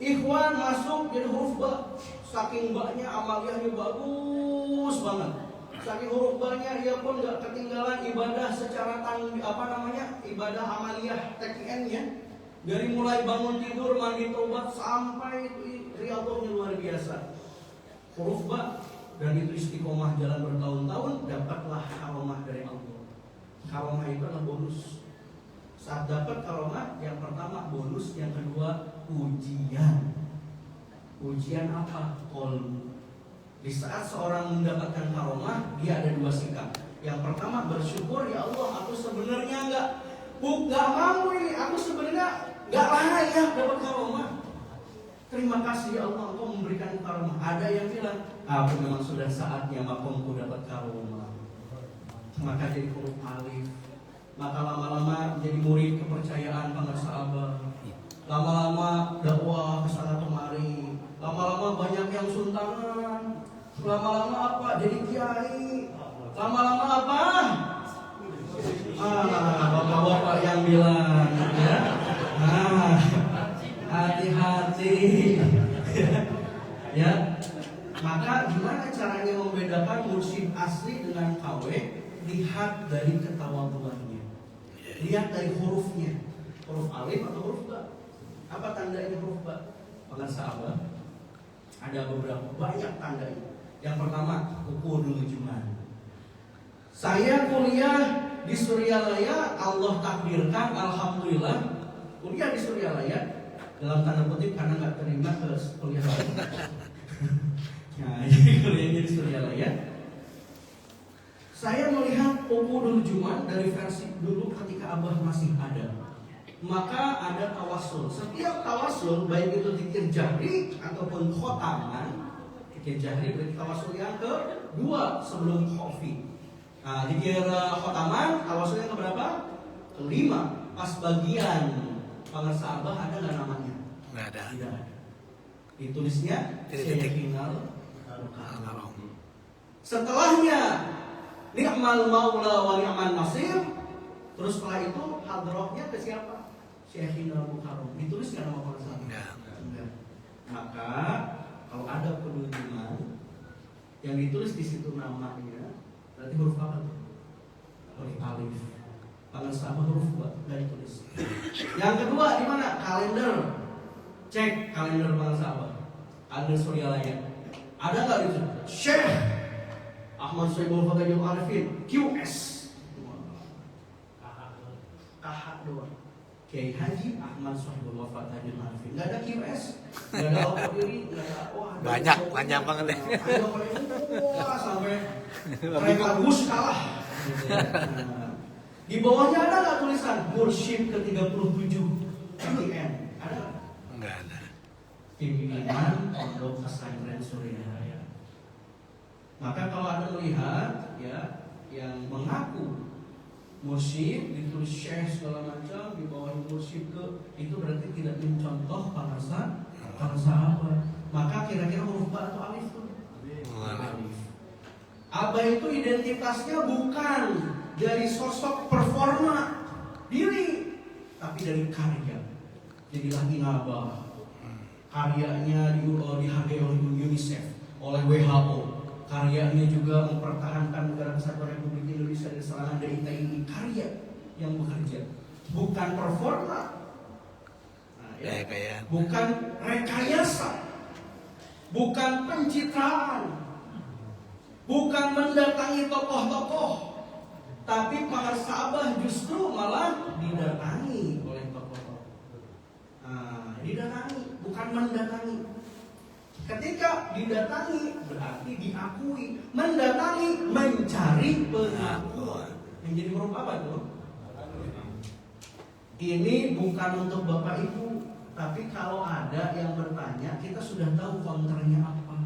Ikhwan masuk jadi huruf ba. Saking ba-nya amaliyahnya bagus banget. Saking huruf ba-nya dia pun nggak ketinggalan ibadah secara ibadah amaliyah TKN-nya. Dari mulai bangun tidur, mandi taubat sampai riyadhahnya luar biasa. Huruf ba, dan itu istiqomah jalan bertahun-tahun, dapatlah karomah dari Allah. Karomah itu adalah bonus. Saat dapat karomah, yang pertama bonus, yang kedua ujian. Ujian apa? Qalbu. Di saat seorang mendapatkan karomah, dia ada dua sikap. Yang pertama bersyukur, ya Allah, aku sebenarnya nggak mau ini, aku sebenarnya nggak layak dapat karomah. Terima kasih ya Allah, Engkau memberikan karomah. Ada yang bilang, aku memang sudah saatnya makomku dapat karomah. Maka jadi huruf alif. Maka lama-lama menjadi murid kepercayaan para sahabat. lama-lama dakwah kesana kemari, lama-lama banyak yang sultanan, lama-lama apa jadi kiai, lama-lama apa bapak-bapak yang bilang ya, hati-hati ya. Maka gimana caranya membedakan mursyid asli dengan KW? Lihat dari ketawaduannya, lihat dari hurufnya, huruf alif atau huruf ba. Apa tandanya huruf ba? Pengarsa abah ada beberapa banyak tandanya. Yang pertama, ukudul juman. Saya kuliah di Suryalaya, Allah takdirkan, alhamdulillah kuliah di Suryalaya dalam tanda kutip karena nggak terima ke kuliah lain. Nah, jadi kuliahnya di Suryalaya. Saya melihat ukudul juman dari versi dulu ketika abah masih ada. Maka ada tawasul. Setiap tawasul, baik itu zikir jahri ataupun khotaman. Zikir jahri berarti tawasul yang kedua sebelum khofi. Nah, zikir khotaman, tawasul yang keberapa? Kelima. Pas bagian pengarsa abah ada nggak namanya? Nggak ada. Tidak ada. Ditulisnya Syekhinal. Setelahnya ni'mal maula wa ni'man nasir. Terus setelah itu hadrohnya ke siapa? Syekhinal Mukarram. Ditulis kan nama pengarsa? Enggak. Maka kalau ada penujuman yang ditulis di situ namanya, berarti huruf apa tuh? Huruf alif. Pengarsa apa huruf ba? Enggak ditulis. Yang kedua di mana? Kalender. Cek kalender pengarsa apa? Kalender Suryalaya. Ada nggak itu? Syekh Ahmad Syaibul Fadhil Arifin QS. KH doang. Kiai Haji Ahmad Syaibul Fadhil Arifin. Nggak ada QS, nggak ada auto diri, nggak ada. Wah, Banyak, panjang banget deh. Wah, sampai mereka Gus kalah. Di bawahnya ada nggak tulisan Mursyid ke-37 MTN? Ada? Nggak ada. Pimpinan Pondok Pesantren Suryalaya. Maka kalau Anda melihat ya yang mengaku mursyid ditulis syekh segala macam di bawah mursyid itu berarti tidak mencontoh pengarsa apa? Maka kira-kira huruf ba atau alif tuh? Alif. Abah itu identitasnya bukan dari sosok performa diri, tapi dari karya. Jadilah inabah. Karyanya dihargai oleh UNICEF, oleh WHO. Karyanya juga mempertahankan negara kesatuan Republik Indonesia dari serangan dari TNI. Karya yang bekerja, bukan performa, bukan rekayasa, bukan pencitraan, bukan mendatangi tokoh-tokoh, tapi pengarsa abah justru malah didatangi oleh tokoh-tokoh. Didatangi, bukan mendatangi. Ketika didatangi berarti diakui, mendatangi mencari pengakuan. Menjadi huruf apa tuh? Ini bukan untuk Bapak Ibu, tapi kalau ada yang bertanya, kita sudah tahu konternya apa.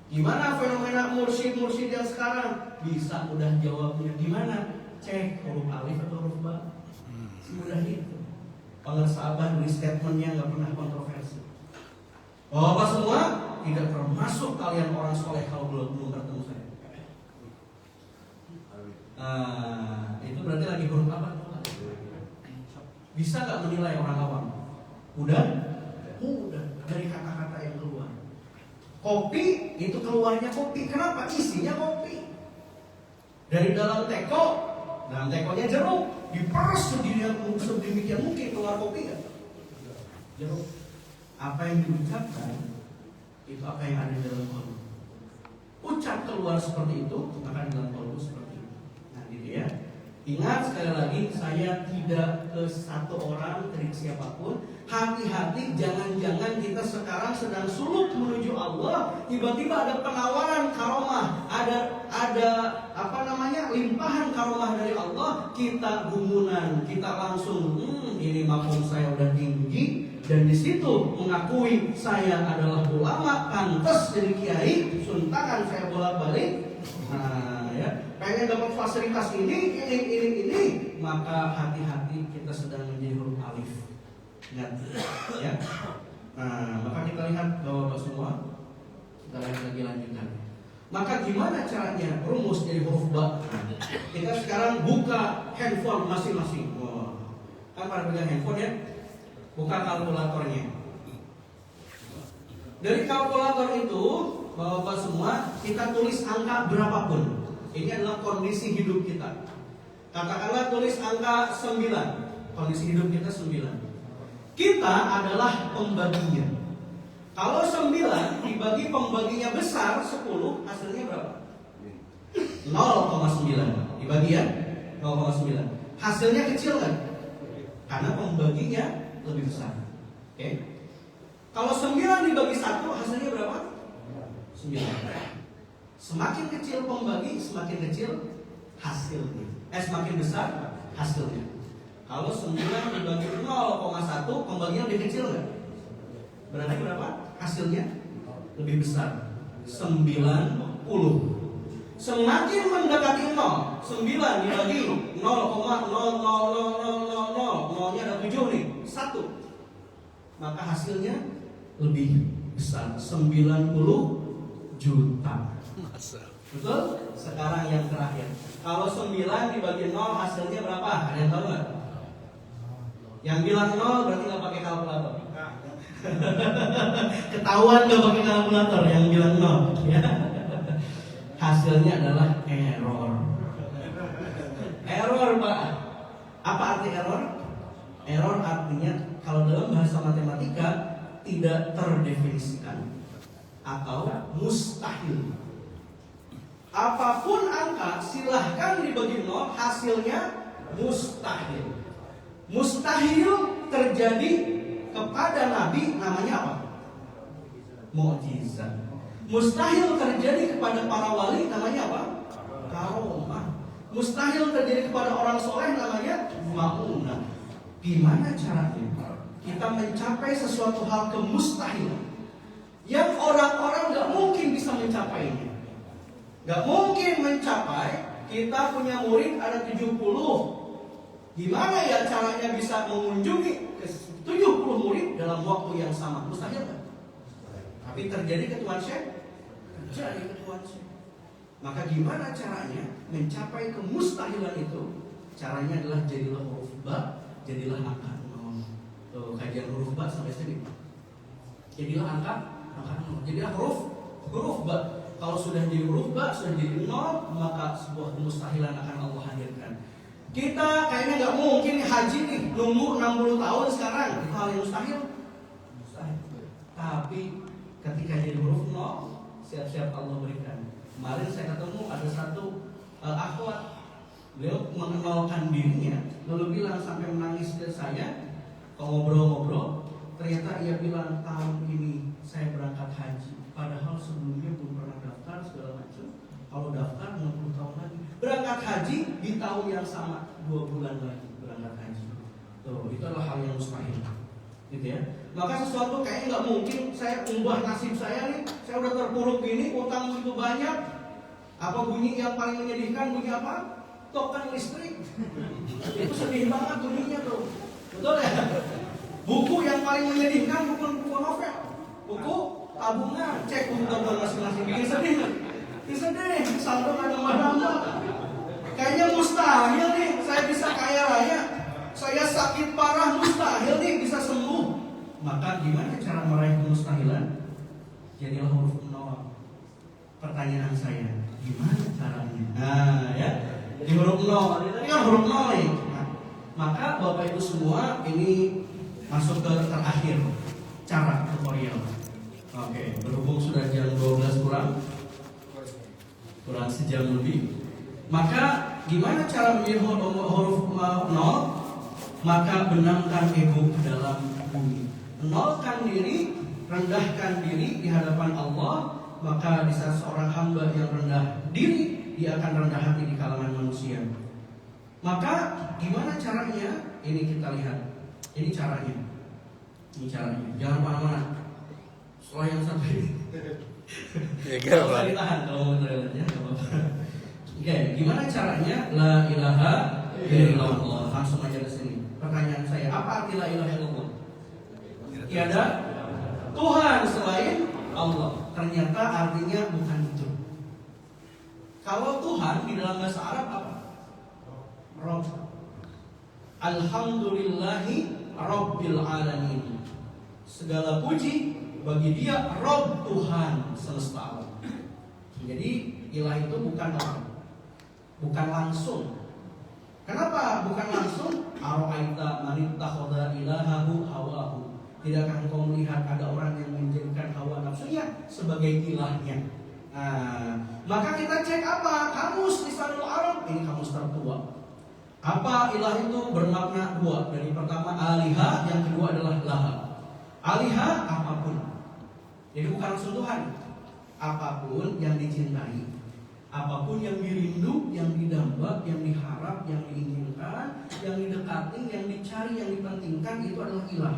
Gimana fenomena mursyid-mursyid yang sekarang? Bisa mudah jawabnya. Gimana? Cek huruf alif atau huruf ba. Semudah itu. Pengarsa abah dari statementnya nggak pernah kontroversi. Bapak semua tidak termasuk kalian orang soleh kalau belum bertemu saya. Itu berarti lagi huruf apa? Bisa nggak menilai orang awam? Mudah dari kata-kata yang keluar. Kopi itu keluarnya kopi. Kenapa? Isinya kopi. Dari dalam tekonya jeruk, diperes sedemikian mungkin keluar kopi kan? Jeruk. Apa yang diucapkan itu apa yang ada di dalam kolbu. Ucap keluar seperti itu, maka di dalam kolbu seperti itu. Nah, gitu ya. Ingat sekali lagi, saya tidak ke satu orang dari siapapun. Hati-hati, jangan-jangan kita sekarang sedang suluk menuju Allah, tiba-tiba ada penawaran karomah, ada limpahan karomah dari Allah, kita gumunan, kita langsung ini makom saya udah tinggi, dan di situ mengakui saya adalah ulama, pantas jadi kiai, suntakan saya bolak-balik. Pengen dapat fasilitas ini, maka hati-hati kita sedang menjadi huruf alif. Ingat, ya. Nah, maka kita lihat Bapak-bapak semua, kita lihat lagi lanjutan. Maka gimana caranya rumus dari huruf ba? Kita sekarang buka handphone masing-masing. Wah, kan pada pegang handphone ya? Buka kalkulatornya. Dari kalkulator itu, Bapak-bapak semua, kita tulis angka berapapun. Ini adalah kondisi hidup kita. Katakanlah tulis angka 9. Kondisi hidup kita 9. Kita adalah pembaginya. Kalau 9 dibagi pembaginya besar 10, hasilnya berapa? 0,9. Dibagi ya 0,9. Hasilnya kecil kan? Karena pembaginya lebih besar. Oke. Kalau 9 dibagi 1, hasilnya berapa? 9. Semakin kecil pembagi, semakin kecil hasilnya. Semakin besar hasilnya. Kalau 9 dibagi 0,1, pembagian lebih kecil nggak? Berarti berapa? Hasilnya lebih besar. 90. Semakin mendekati 0, 9 dibagi 0,00000, nolnya ada 7 nih, 1. Maka hasilnya lebih besar, 90 juta. Betul? Sekarang yang terakhir. Kalau 9 dibagi 0 hasilnya berapa? Ada yang tahu nggak? Yang bilang 0 berarti nggak pakai kalkulator. Ketahuan nggak pakai kalkulator yang bilang 0, ya. Hasilnya adalah error. Error, Pak. Apa arti error? Error artinya kalau dalam bahasa matematika tidak terdefinisikan atau mustahil. Apapun angka silahkan dibagi 0, hasilnya mustahil. Mustahil terjadi kepada Nabi namanya apa? Mukjizat. Mustahil terjadi kepada para wali namanya apa? Karomah. Mustahil terjadi kepada orang soleh namanya maunah. Gimana caranya kita mencapai sesuatu hal kemustahilan yang orang-orang gak mungkin bisa mencapainya? Gak mungkin mencapai. Kita punya murid ada 70. Gimana ya caranya bisa mengunjungi 70 murid dalam waktu yang sama? Mustahil kan? Tapi terjadi ke Tuhan Syekh? Terjadi ke Tuhan Syekh. Maka gimana caranya mencapai kemustahilan itu? Caranya adalah jadilah huruf ba, jadilah angka 0. Tuh, kajian huruf ba sampai sini. Jadilah angka 0. Jadilah huruf ba. Kalau sudah jadi huruf ba, sudah jadi 0, maka sebuah kemustahilan akan Allah hadirkan. Kita kayaknya nggak mungkin haji nih, nunggu 60 tahun sekarang. Itu hal yang mustahil. Mustahil. Tapi ketika jadi huruf 0, siap-siap Allah berikan. Kemarin saya ketemu ada satu akhwat. Beliau mengenalkan dirinya, lalu bilang sampai menangis ke saya. Ngobrol-ngobrol, ternyata ia bilang tahun ini saya berangkat haji. Padahal sebelumnya belum pernah daftar segala macam. Kalau daftar 60 tahun lagi. Berangkat haji di tahun yang sama, 2 bulan lagi berangkat haji. Tuh, itu adalah hal yang mustahil. Gitu ya. Maka sesuatu kayaknya nggak mungkin. Saya ubah nasib saya nih. Saya udah terpuruk gini, utang begitu banyak. Apa bunyi yang paling menyedihkan? Bunyi apa? Token listrik. Itu sedih banget bunyinya tuh. Betul ya? Buku yang paling menyedihkan bukan buku novel. Buku tabungan. Cek buku tabungan masing-masing. Bikin sedih kan? Bikin sedih. Saldo nggak nambah-nambah. Kayaknya mustahil nih saya bisa kaya raya. Saya sakit parah, mustahil nih bisa sembuh. Maka gimana cara meraih kemustahilan? Jadilah huruf 0. Pertanyaan saya, gimana caranya? Nah ya, di huruf 0. Ini kan huruf 0 nih. Nah, maka Bapak Ibu semua ini masuk ke terakhir, cara tutorial. Oke, berhubung sudah jam 12 kurang sejam lebih. Maka gimana cara menjadi huruf 0? Maka benamkan ego ke dalam bumi. Nolkan diri, rendahkan diri di hadapan Allah. Maka di saat seorang hamba yang rendah diri, dia akan rendah hati di kalangan manusia. Maka gimana caranya? Ini kita lihat. Ini caranya. Ini caranya. Jangan mana-mana. Setelah yang satu ini. Gak usah ditahan kalau mau terlihat ya. Oke, gimana caranya? La ilaha illallah. Langsung aja ke sini. Pertanyaan saya, apa arti la ilaha illallah? Tiada Tuhan selain Allah. Ternyata artinya bukan itu. Kalau Tuhan di dalam bahasa Arab apa? Rabb. Alhamdulillahi Rabbil Alamin. Segala puji bagi Dia, Rabb, Tuhan semesta alam. Jadi ilah itu bukan orang, bukan langsung. Kenapa bukan langsung? Ara'aita man ittakhadha ilahahu hawahu. Tidakkah engkau melihat ada orang yang menjadikan hawa nafsunya sebagai ilahnya? Nah, maka kita cek apa? Kamus Lisanul Arab, ini kamus tertua. Apa ilah itu bermakna dua. Dari pertama aliha, yang kedua adalah laha. Aliha apapun. Jadi bukan langsung Tuhan. Apapun yang dicintai, apapun yang dirindu, yang didamba, yang diharap, yang diinginkan, yang didekati, yang dicari, yang dipentingkan, itu adalah ilah.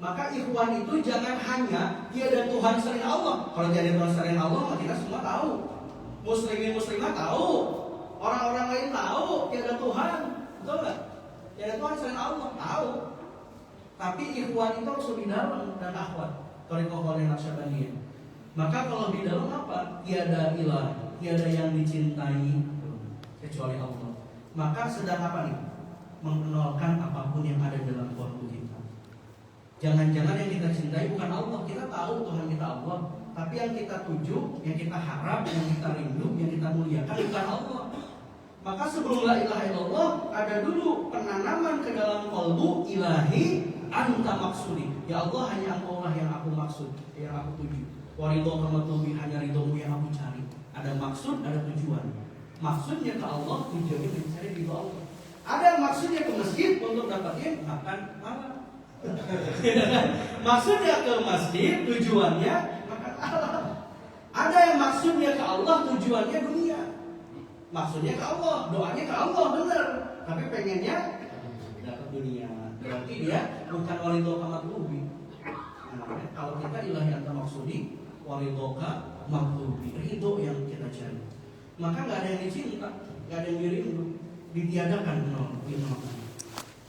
Maka ikhwan itu jangan hanya tiada Tuhan selain Allah. Kalau tiada Tuhan selain Allah, kita semua tahu. Muslimin muslimah tahu. Orang-orang lain tahu tiada Tuhan. Betul nggak? Tiada Tuhan selain Allah, tahu. Tapi ikhwan itu harus lebih dalam dan akhwat. Thariqah Naqsyabandiyah. Maka kalau di dalam apa? Tiada ilah, tiada yang dicintai kecuali Allah. Maka sedang apa nih? Mengenalkan apapun yang ada dalam kolbu kita. Jangan-jangan yang kita cintai bukan Allah. Kita tahu Tuhan kita Allah, tapi yang kita tuju, yang kita harap, yang kita rindu, yang kita muliakan bukan Allah. Maka sebelum la ilaha illallah ada dulu penanaman ke dalam kolbu ilahi anta maksudi. Ya Allah, hanya Engkau lah yang aku maksud, yang aku tuju. Waridho kamatlubi, hanya ridhomu yang aku cari. Ada maksud, ada tujuan. Maksudnya ke Allah, tujuannya mencari ridho Allah. Ada maksudnya ke masjid untuk dapatin makan malam. Maksudnya ke masjid, tujuannya makan alam. Ada yang maksudnya ke Allah, tujuannya dunia. Maksudnya ke Allah, doanya ke Allah, benar. Tapi pengennya dapat dunia. Berarti dia bukan waridho kamatlubi. Nah, kalau kita ilahi anta maksudi, waridhoka maklubi, ridho yang kita cari. Maka nggak ada yang dicinta, nggak ada yang dirindu, ditiadakan, dinamakan.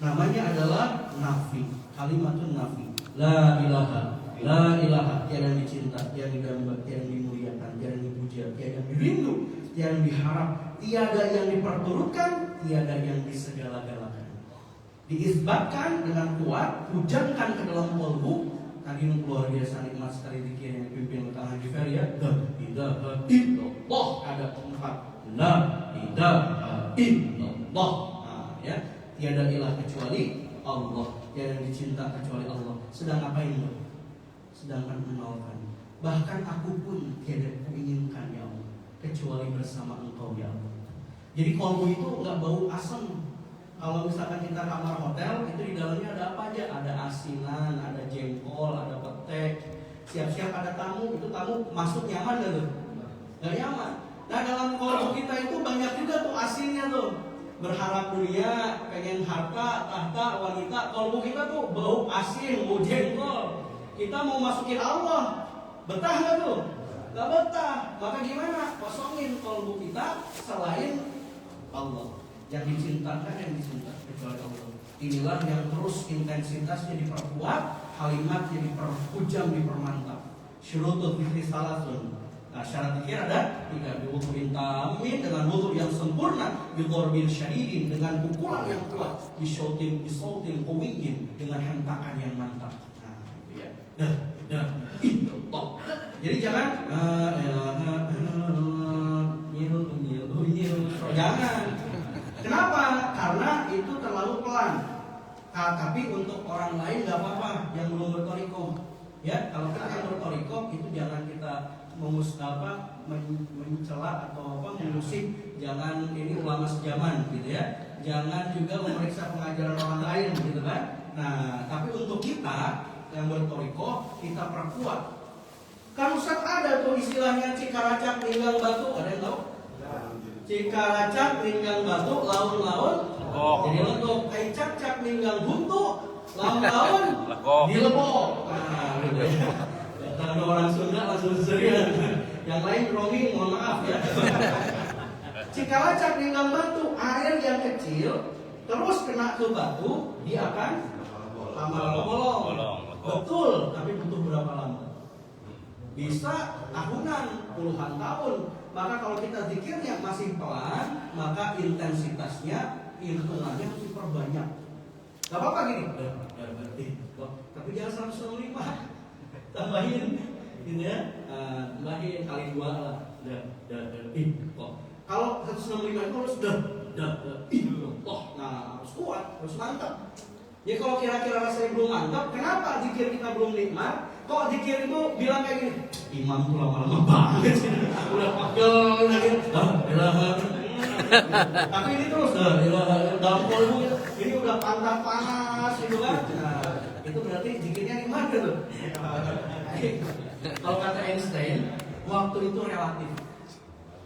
Namanya adalah nafi, kalimatun nafi. La ilaha, tiada yang dicinta, tiada yang didamba, tiada yang dimuliakan, tiada yang dipuja, tiada yang dirindu, tiada yang diharap, tiada yang diperturutkan, tiada yang disegala-galakan. Diisbatkan dengan kuat, hujankan ke dalam kolbu. Tadi luar biasa nikmat sekali zikir yang dipimpin oleh Haji Feria. La ilaha illallah, ada 4. La ilaha illallah. Nah, ya, tiada ilah kecuali Allah, tiada yang dicinta kecuali Allah. Sedang apa ini? Sedangkan menolkan. Bahkan aku pun tiada kuinginkan ya Allah, kecuali bersama Engkau ya Allah. Jadi kolbu itu nggak bau asam. Kalau misalkan kita kamar hotel, itu di dalamnya ada apa aja? Ada asinan, ada jengkol, ada petek. Siap-siap ada tamu, itu tamu masuk nyaman gak tuh? Gak nyaman. Nah dalam kolbu kita itu banyak juga tuh asinnya tuh. Berharap dunia, pengen harta, tahta, wanita. Kolbu kita tuh bau asin, bau jengkol. Kita mau masukin Allah, betah gak tuh? Gak betah. Maka gimana? Kosongin kolbu kita selain Allah. Yang dicintakan, yang dicinta kecuali Allah. Inilah yang terus intensitasnya diperkuat, kalimatnya diperhujam, dipermantap. Syurutul fikri salasun. Nah, syarat zikir ada 3. Biwudu'in tamin, dengan wudu yang sempurna. Bidhorbin syadidin, dengan pukulan yang kuat. Bisautin qawiyyin, dengan hentakan yang mantap. Nah, itu ya. Jadi jangan jangan. Kenapa? Karena itu terlalu pelan. Tapi untuk orang lain nggak apa-apa yang belum bertorikoh. Ya, kalau kita yang bertorikoh itu jangan kita mencela atau mengusik. Jangan ini ulama sejaman gitu ya. Jangan juga memeriksa pengajaran orang lain gitu kan. Nah, tapi untuk kita yang bertorikoh kita perkuat. Kan Ustaz ada tuh istilahnya cikaracak pinggang batu, ada yang tahu? Cikaracak pinggang batu, laun-laun jadi lentok. Cak-cak pinggang buntu, laun-laun dilebok. Nah, gitu ya. Kalau orang Sunda langsung serius. Yang lain romi, mohon maaf ya. Cikaracak pinggang batu, air yang kecil terus kena ke batu, dia akan lama-lama bolong. Betul, tapi butuh berapa lama? Bisa tahunan, puluhan tahun. Maka kalau kita zikirnya masih pelan, maka intensitasnya, hitungannya harus diperbanyak. Gak apa-apa gini. Tapi jangan 165. Tambahin, gitu ya. Tambahin kali 2 lah. Kalau 165 itu harus nah harus kuat, harus mantap. Ya kalau kira-kira rasanya belum mantap, kenapa zikir kita belum nikmat? Kok zikir itu bilang kayak gini? Imam tuh lama-lama banget sih. Udah pegel lagi. Tapi ini terus dalam kolbu ini udah panas gitu kan. Nah, itu berarti zikirnya nikmat gitu. Kalau kata Einstein, waktu itu relatif.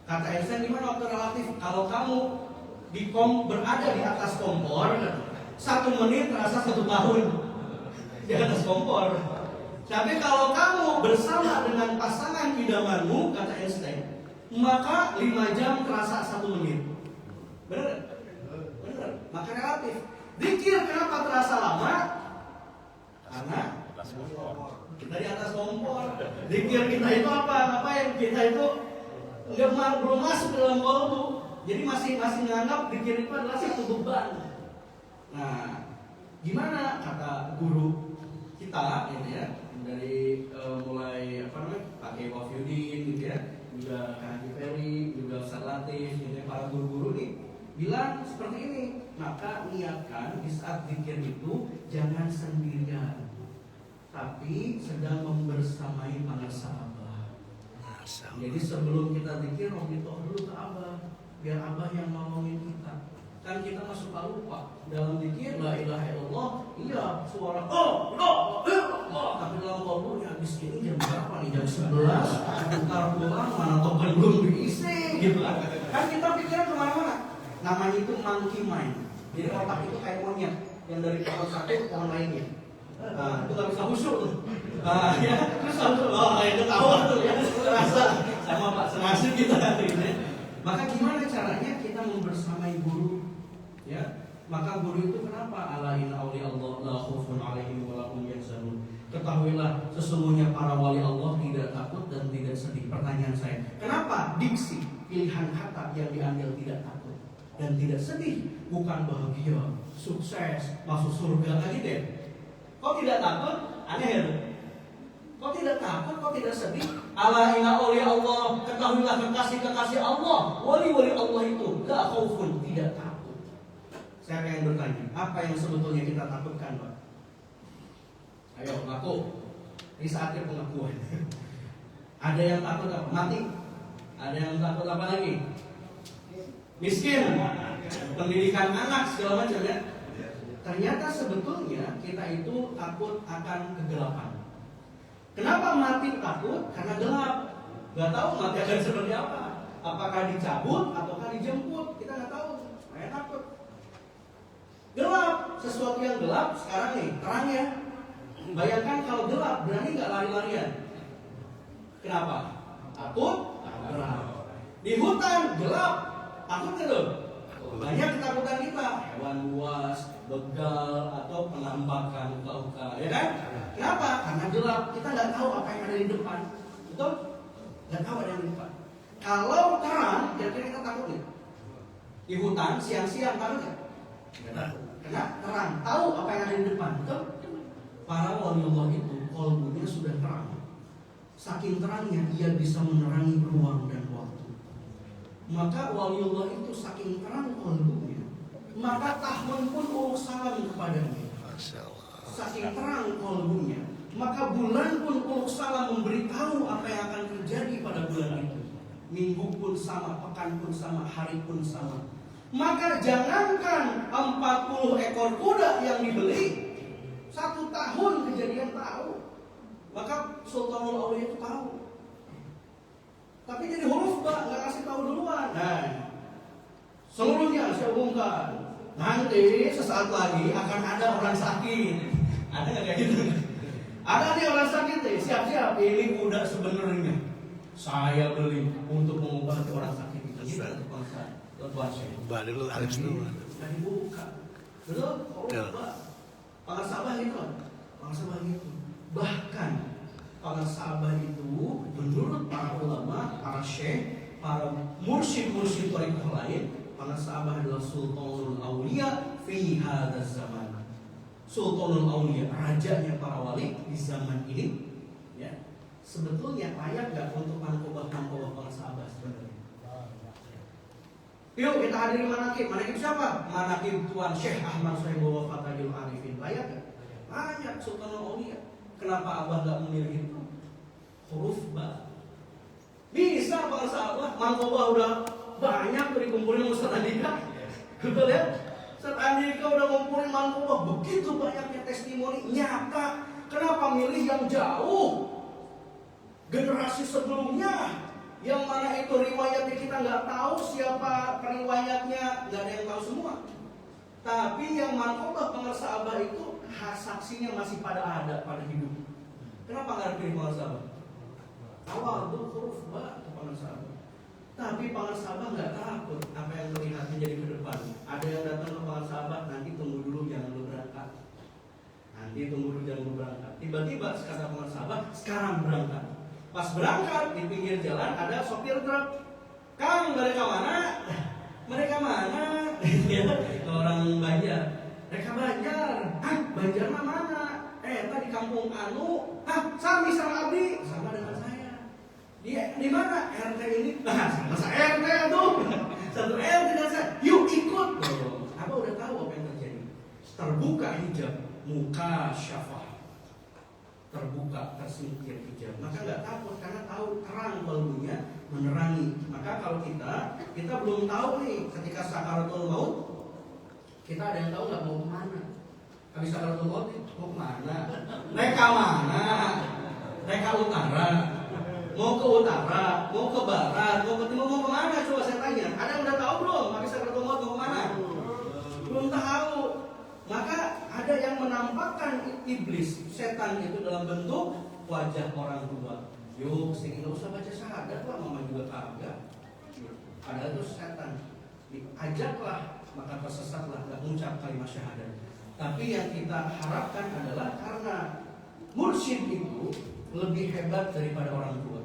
Kata Einstein gimana waktu relatif? Kalau kamu berada di atas kompor, 1 menit terasa 1 tahun di atas kompor. Tapi kalau kamu bersama dengan pasangan idamanmu, kata Einstein, maka 5 jam terasa 1 menit. Benar? Benar. Maka relatif. Zikir kenapa terasa lama? Karena kita di atas kompor. Zikir kita itu apa? Ngapain? Kita itu belum masuk dalam kolbu. Jadi masih menganggap zikir itu adalah satu beban. Nah, gimana kata guru kita gitu ya, dari mulai Pak Kiai Wahyudin gitu ya, juga Kak Haji Ferry, juga Ustaz Latif, gitu ya, para guru-guru nih bilang seperti ini. Maka niatkan di saat zikir itu jangan sendirian, tapi sedang membersamai para sahabat. Jadi sebelum kita zikir, toh dulu ke Abah, biar Abah yang nolongin kita. Kan kita masuk lupa dalam zikir la ilaha illallah, iya suara tapi dalam kolbu ya habis ini jam berapa nih, jam 11 ntar pulang mana token belum diisi gitu kan kita pikiran kemana-mana. Namanya itu monkey mind. Jadi otak itu kayak monyet yang dari pohon satu ke pohon lainnya. Itu nggak bisa khusyuk tuh. Ya terus itu tahu tuh ya, terasa sama Pak Senasib kita gitu ya. Maka gimana caranya kita membersamai guru? Ya, maka guru itu kenapa ala inna awliya Allah la khaufun alaihim wa la hum yahzanun. Ketahuilah sesungguhnya para wali Allah tidak takut dan tidak sedih. Pertanyaan saya, kenapa diksi pilihan kata yang diambil tidak takut dan tidak sedih? Bukan bahagia, sukses, masuk surga kan gitu ya? Kok tidak takut? Aneh ya? Kok tidak takut? Kok tidak sedih? Ala inna awliya Allah, ketahuilah kekasih-kekasih Allah, wali-wali Allah itu la khaufun, tidak takut. Saya akan bertanya, apa yang sebetulnya kita takutkan, Pak? Ayo, ngaku. Ini saatnya pengakuan. Ada yang takut apa? Mati? Ada yang takut apa lagi? Miskin, pendidikan anak, segala macam ya. Ternyata sebetulnya kita itu takut akan kegelapan. Kenapa mati takut? Karena gelap. Gak tahu mati akan seperti apa. Apakah dicabut ataukah dijemput? Kita gak tahu. Saya takut. Gelap, sesuatu yang gelap sekarang nih, terang ya. Bayangkan kalau gelap, berani nggak lari-larian? Kenapa? Takut? Gelap. Di hutan gelap, takut nggak tuh? Banyak ketakutan kita, hewan buas, begal, atau penampakan uka-uka, ya kan? Kenapa? Karena gelap, kita nggak tahu apa yang ada di depan, betul? Nggak tahu ada yang di depan. Kalau terang, kira-kira kita takut nih. Di hutan siang-siang takut nggak? Karena terang, tahu apa yang ada di depan, betul? Para waliullah itu kolbunya sudah terang. Saking terangnya ia bisa menerangi ruang dan waktu. Maka waliullah itu saking terang kolbunya, maka tahun pun uluk salam kepadanya. Saking terang kolbunya, maka bulan pun uluk salam memberitahu apa yang akan terjadi pada bulan itu. Minggu pun sama, pekan pun sama, hari pun sama. Maka jangankan 40 ekor kuda yang dibeli, 1 tahun kejadian tahu. Maka Sultanul Aulia itu tahu. Tapi jadi huruf nggak kasih tahu duluan. Nah, seluruhnya saya umumkan. Nanti sesaat lagi akan ada orang sakit. Ada nggak kayak gitu? Ada nih orang sakit nih. Siap-siap. Ini kuda sebenarnya saya beli untuk mengobati orang sakit. Gitu Mbak dulu harus dulu. Dibuka. Betul? Pangasabah gitu. Pangasabah gitu. Bahkan pangasabah itu menurut para ulama, para syekh, para mursyid-mursyid thariqah lain, pangasabah adalah sultanul auliya fi hadzal zaman. Sultanul auliya, rajanya para wali di zaman ini, ya. Sebetulnya layak gak untuk mangkobah pangasabah sebenarnya? Yuk kita hadiri manakib. Manakib siapa? Manakib Tuan Syekh Ahmad Sohibul Fatahil Arifin. Layak gak? Layak Sultanul Auliya. Kenapa Abah gak memilih itu? Huruf ba. Bisa pangasabah. Mangkobah udah banyak tuh dikumpulin Ustaz Andika. Betul ya? Ustaz Andika udah ngumpulin mangkobah. Begitu banyaknya testimoni nyata. Kenapa milih yang jauh? Generasi sebelumnya yang mana itu riwayatnya kita nggak tahu siapa riwayatnya, nggak ada yang tahu semua. Tapi yang mangkobah pangasabah itu saksinya masih pada hidup. Kenapa nggak pilih pangasabah? Awal tuh huruf ba pangasabah. Tapi pangasabah nggak takut apa yang terlihatnya jadi ke depan. Ada yang datang ke pangasabah, nanti tunggu dulu jangan lu berangkat. Nanti tunggu dulu jangan lu berangkat. Tiba-tiba kata pangasabah, sekarang berangkat. Pas berangkat di pinggir jalan ada sopir truk. Kang, mereka mana? Mereka mana? Orang Banjar. Mereka Banjar. Banjar mana? Tadi kampung Anu. Sami sama Abdi. Sama dengan saya. Di mana? RT ini. Sama saya RT tuh. Satu RT dengan saya. Yuk ikut. Apa udah tahu apa yang terjadi? Terbuka hijab. Muka syafah. Terbuka, tersingkir hijab. Maka nggak takut karena tahu terang kalbunya menerangi. Maka kalau kita belum tahu nih ketika sakaratul maut, kita ada yang tahu nggak mau kemana? Habis sakaratul maut mau kemana? Mereka mana? Mereka utara, mau ke utara, mau ke barat, mau ke timur, mau kemana? Coba saya tanya. Ada yang udah tahu belum? Habis sakaratul maut mau kemana? Belum tahu. Maka ada yang menampakkan iblis, setan itu dalam bentuk wajah orang tua. Yuk, sini nggak usah baca syahadat lah, mama juga kagak. Padahal itu setan. Diajaklah, maka tersesatlah, nggak mengucap kalimat syahadat. Tapi yang kita harapkan adalah karena mursyid itu lebih hebat daripada orang tua.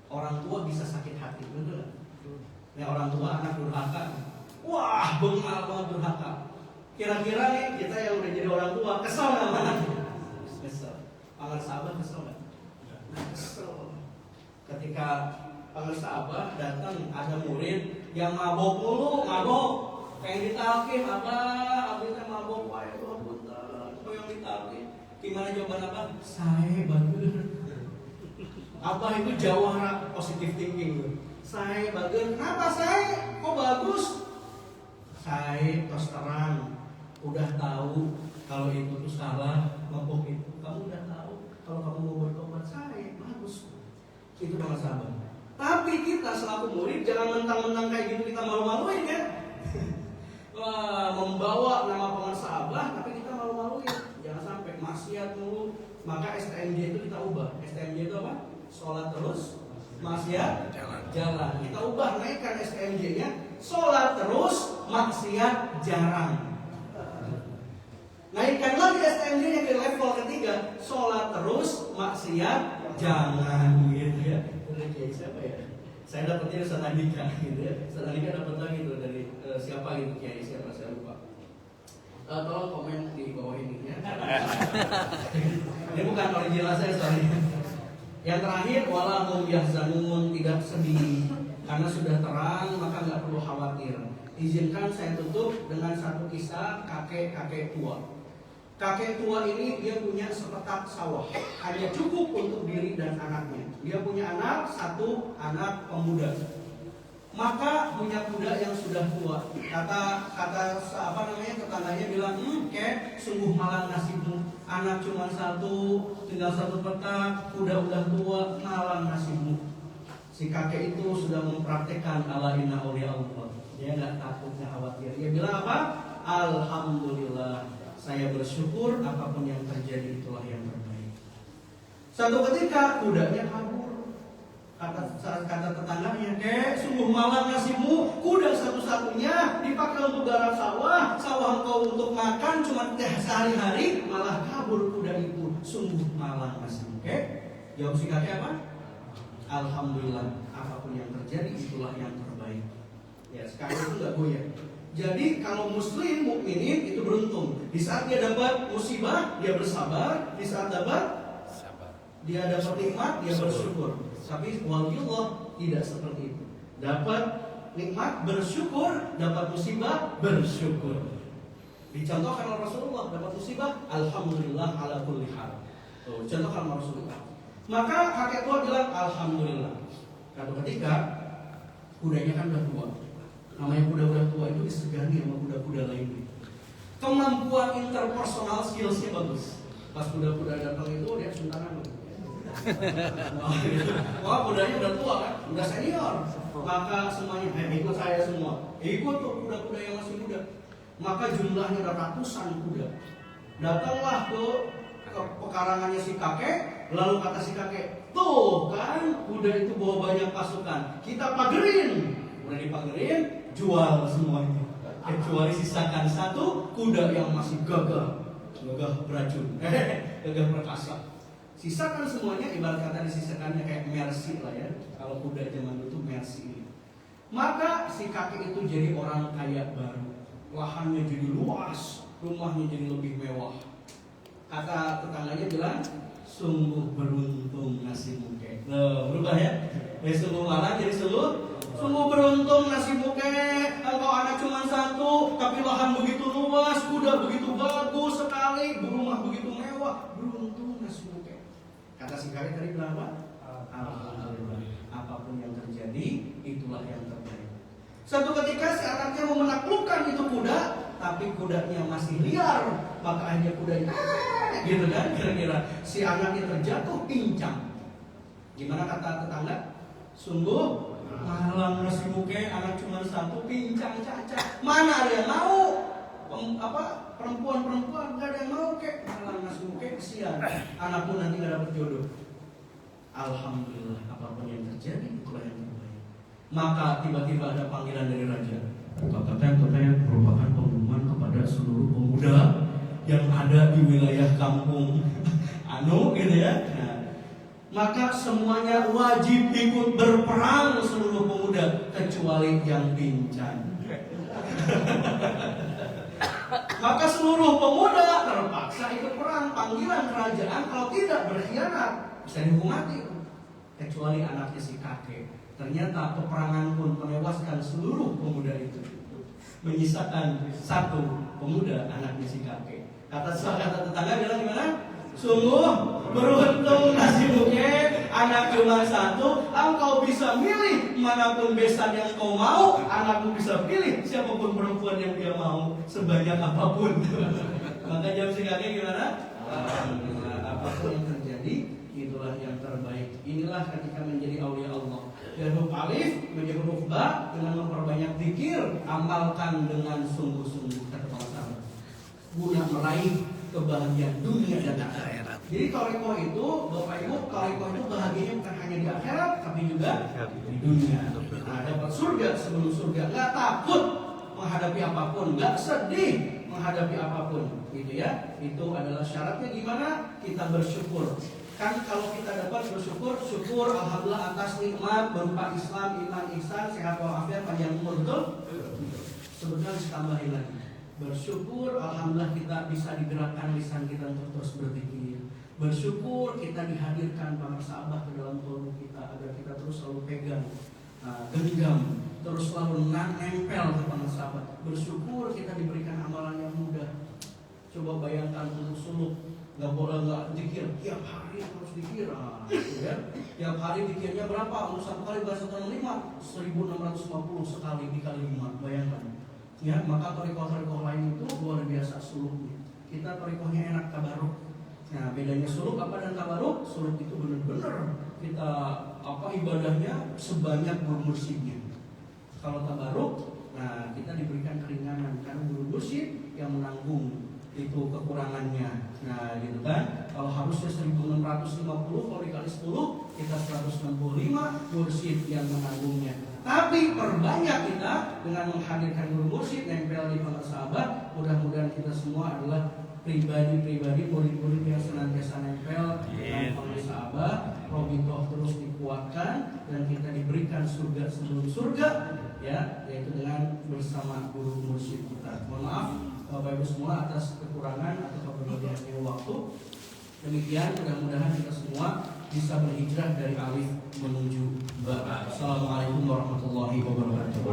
Orang tua bisa sakit hati, betul nggak? Ini orang tua anak durhaka. Wah, bengal banget durhaka. Kira-kira nih kita yang udah jadi orang tua kesel nggak mana? Kesel. Pangasabah kesel nggak? Kesel. Ketika pangasabah datang ada murid yang mabok mulu, mabok. Pengen ditalkin apa? Abis mabok, wah itu punten. Kau yang ditalkin. Gimana jawaban apa? Saya bagus. Apa itu jawara positive thinking? Saya bagus. Kenapa saya? Kok bagus? Saya terus terang. Udah tahu kalau itu tuh salah, mabok itu. Kamu udah tahu kalau kamu mau bertobat, saya bagus. Itu pangasabah. Tapi kita selaku murid jangan mentang-mentang kayak gitu kita malu-maluin kan? Wah, membawa nama pangasabah tapi kita malu-maluin. Jangan sampai maksiat mulu. Maka STMJ itu kita ubah. STMJ itu apa? Sholat terus, maksiat jalan. Kita ubah, naikkan STMJ-nya. Sholat terus, maksiat jarang. Naikkan lagi STMJ-nya ke level ketiga, sholat terus, maksiat jangan, gitu ya. Dari kiai siapa ya? Saya dapetnya Ustaz Andika, gitu ya. Ustaz Andika dapat lagi tuh dari siapa gitu kiai siapa saya lupa. Tolong komen di bawah ini ya. Ini bukan original saya soalnya. Yang terakhir, wala hum yahzanun, tidak sedih karena sudah terang maka nggak perlu khawatir. Izinkan saya tutup dengan satu kisah kakek tua. Kakek tua ini dia punya sepetak sawah, hanya cukup untuk diri dan anaknya. Dia punya anak, satu anak pemuda. Maka punya kuda yang sudah tua. Kata tetangganya bilang, kek sungguh malang nasibmu. Anak cuma satu, tinggal satu petak, kuda udah tua, malang nasibmu. Si kakek itu sudah mempraktekkan ala inna awliya Allah. Dia nggak takut, nggak khawatir. Dia bilang apa? Alhamdulillah. Saya bersyukur apapun yang terjadi itulah yang terbaik. Satu ketika kudanya kabur. Kata tetangganya, kek sungguh malang nasibmu. Kuda satu-satunya dipakai untuk garap sawah kau untuk makan cuma sehari-hari, malah kabur kuda itu, sungguh malang nasibmu. Oke? Jawab si kakek apa? Alhamdulillah, apapun yang terjadi itulah yang terbaik. Ya, sekarang itu nggak goyah. Jadi kalau muslim mukminin itu beruntung. Di saat dia dapat musibah, dia bersabar. Di saat dia dapat nikmat, dia bersyukur. Tapi waliyullah tidak seperti itu. Dapat nikmat bersyukur, dapat musibah bersyukur. Dicontohkan oleh Rasulullah, dapat musibah, alhamdulillah ala kulli hal. Contohkan oleh Rasulullah. Maka kakek tua bilang alhamdulillah. Suatu ketika kudanya kan udah tua. Namanya kuda-kuda tua itu disegani sama kuda-kuda lainnya. Kemampuan interpersonal skillsnya bagus. Pas kuda-kuda datang itu dia sentanan. Wah, kudanya udah tua kan, udah senior. Maka semuanya ikut saya semua. Ikut tuh kuda-kuda yang masih muda. Maka jumlahnya ada ratusan kuda. Datanglah ke pekarangannya si kakek, lalu kata si kakek, tuh kan kuda itu bawa banyak pasukan, kita pagerin. Udah dipagerin, jual semuanya. Kecuali sisakan satu kuda yang masih gagah beracun, gagah perkasa. Sisakan semuanya, ibarat kata disisakannya kayak Mercy lah ya. Kalau kuda zaman dulu tuh Mercy. Maka si kakek itu jadi orang kaya baru. Lahannya jadi luas, rumahnya jadi lebih mewah. Kata tetangganya bilang, sungguh beruntung nasibmu kek. Berubah ya. Dari sungguh malah jadi sungguh beruntung nasibmu kek. Engkau anak cuma satu, tapi lahan begitu luas, kuda begitu bagus sekali, rumah begitu mewah. Beruntung nasibmu kek. Kata si kakek tadi bilang apa? Alhamdulillah. Apapun yang terjadi, itulah yang terbaik. Suatu ketika si anaknya mau menaklukkan itu kuda, tapi kudanya masih liar. Maka akhirnya kudanya gitu kan, kira-kira si anaknya terjatuh pincang. Gimana kata tetangga? Sungguh malang nasibmu kek, anak cuma satu pincang cacat. Mana ada yang mau? Perempuan gak ada yang mau kek. Malang nasibmu kek, kesian. Anakmu nanti gak dapat jodoh. Alhamdulillah, apapun yang terjadi itulah yang terbaik. Maka tiba-tiba ada panggilan dari raja. Katanya merupakan pengumuman kepada seluruh pemuda yang ada di wilayah kampung gitu ya. Nah, maka semuanya wajib ikut berperang seluruh pemuda kecuali yang pincang. Maka seluruh pemuda terpaksa ikut perang. Panggilan kerajaan, kalau tidak berkhianat bisa dihukum mati. Kecuali anaknya si kakek. Ternyata peperangan pun menewaskan seluruh pemuda itu, menyisakan satu pemuda, anaknya si kakek. Kata tetangga bilang gimana? Sungguh beruntung nasibmu kek, anak cuma satu. Engkau bisa milih manapun besan yang kau mau. Anakmu bisa pilih siapapun perempuan yang dia mau, sebanyak apapun. Maka jawab si kakek gimana? Alhamdulillah, apapun yang terjadi itulah yang terbaik. Inilah ketika menjadi aulia Allah. Dan huruf alif menjadi huruf ba dengan memperbanyak zikir, amalkan dengan sungguh-sungguh, kata para sahabat, guna meraih kebahagiaan dunia dan akhirat. Jadi toriko itu, Bapak Ibu, toriko itu bahagianya bukan hanya di akhirat, tapi juga di dunia. Nah, dapat surga sebelum surga, nggak takut menghadapi apapun, nggak sedih menghadapi apapun, gitu ya. Itu adalah syaratnya gimana? Kita bersyukur. Kan kalau kita dapat bersyukur, syukur alhamdulillah atas nikmat berupa Islam, iman, ihsan, sehat walafiat, panjang umur, betul? Sebetulnya harus tambahin lagi. Bersyukur alhamdulillah kita bisa digerakkan lisan kita untuk terus berpikir. Bersyukur kita dihadirkan para sahabat ke dalam tubuh kita agar kita terus selalu pegang, genggam, terus selalu nempel ke para sahabat. Bersyukur kita diberikan amalan yang mudah. Coba bayangkan untuk suluk. Nggak boleh nggak zikir, tiap hari harus zikir, ya. Tiap hari zikirnya berapa? Untuk satu kali bahasa Quran 1650 sekali dikali 5, bayangkan. Ya, maka torikoh lain itu luar biasa suluknya. Kita torikohnya enak tabaruk. Nah, bedanya suluk apa dan tabaruk? Suluk itu benar-benar kita ibadahnya sebanyak guru mursyidnya. Kalau tabaruk, nah kita diberikan keringanan karena guru mursyid yang menanggung itu kekurangannya. Nah gitu kan, kalau harusnya 1650, kalau dikali 10 kita 165 mursyid yang menanggungnya. Tapi perbanyak kita dengan menghadirkan guru mursyid nempel di para sahabat, mudah-mudahan kita semua adalah pribadi-pribadi, murid-murid yang senantiasa nempel dengan penguasa Abah, Robitoh terus dikuatkan dan kita diberikan surga sebelum surga, ya, yaitu dengan bersama guru mursyid kita. Mohon maaf Bapak Ibu semua atas kekurangan atau keberlebihannya waktu. Demikian, mudah-mudahan kita semua bisa berhijrah dari alif menuju ba. Assalamualaikum warahmatullahi wabarakatuh.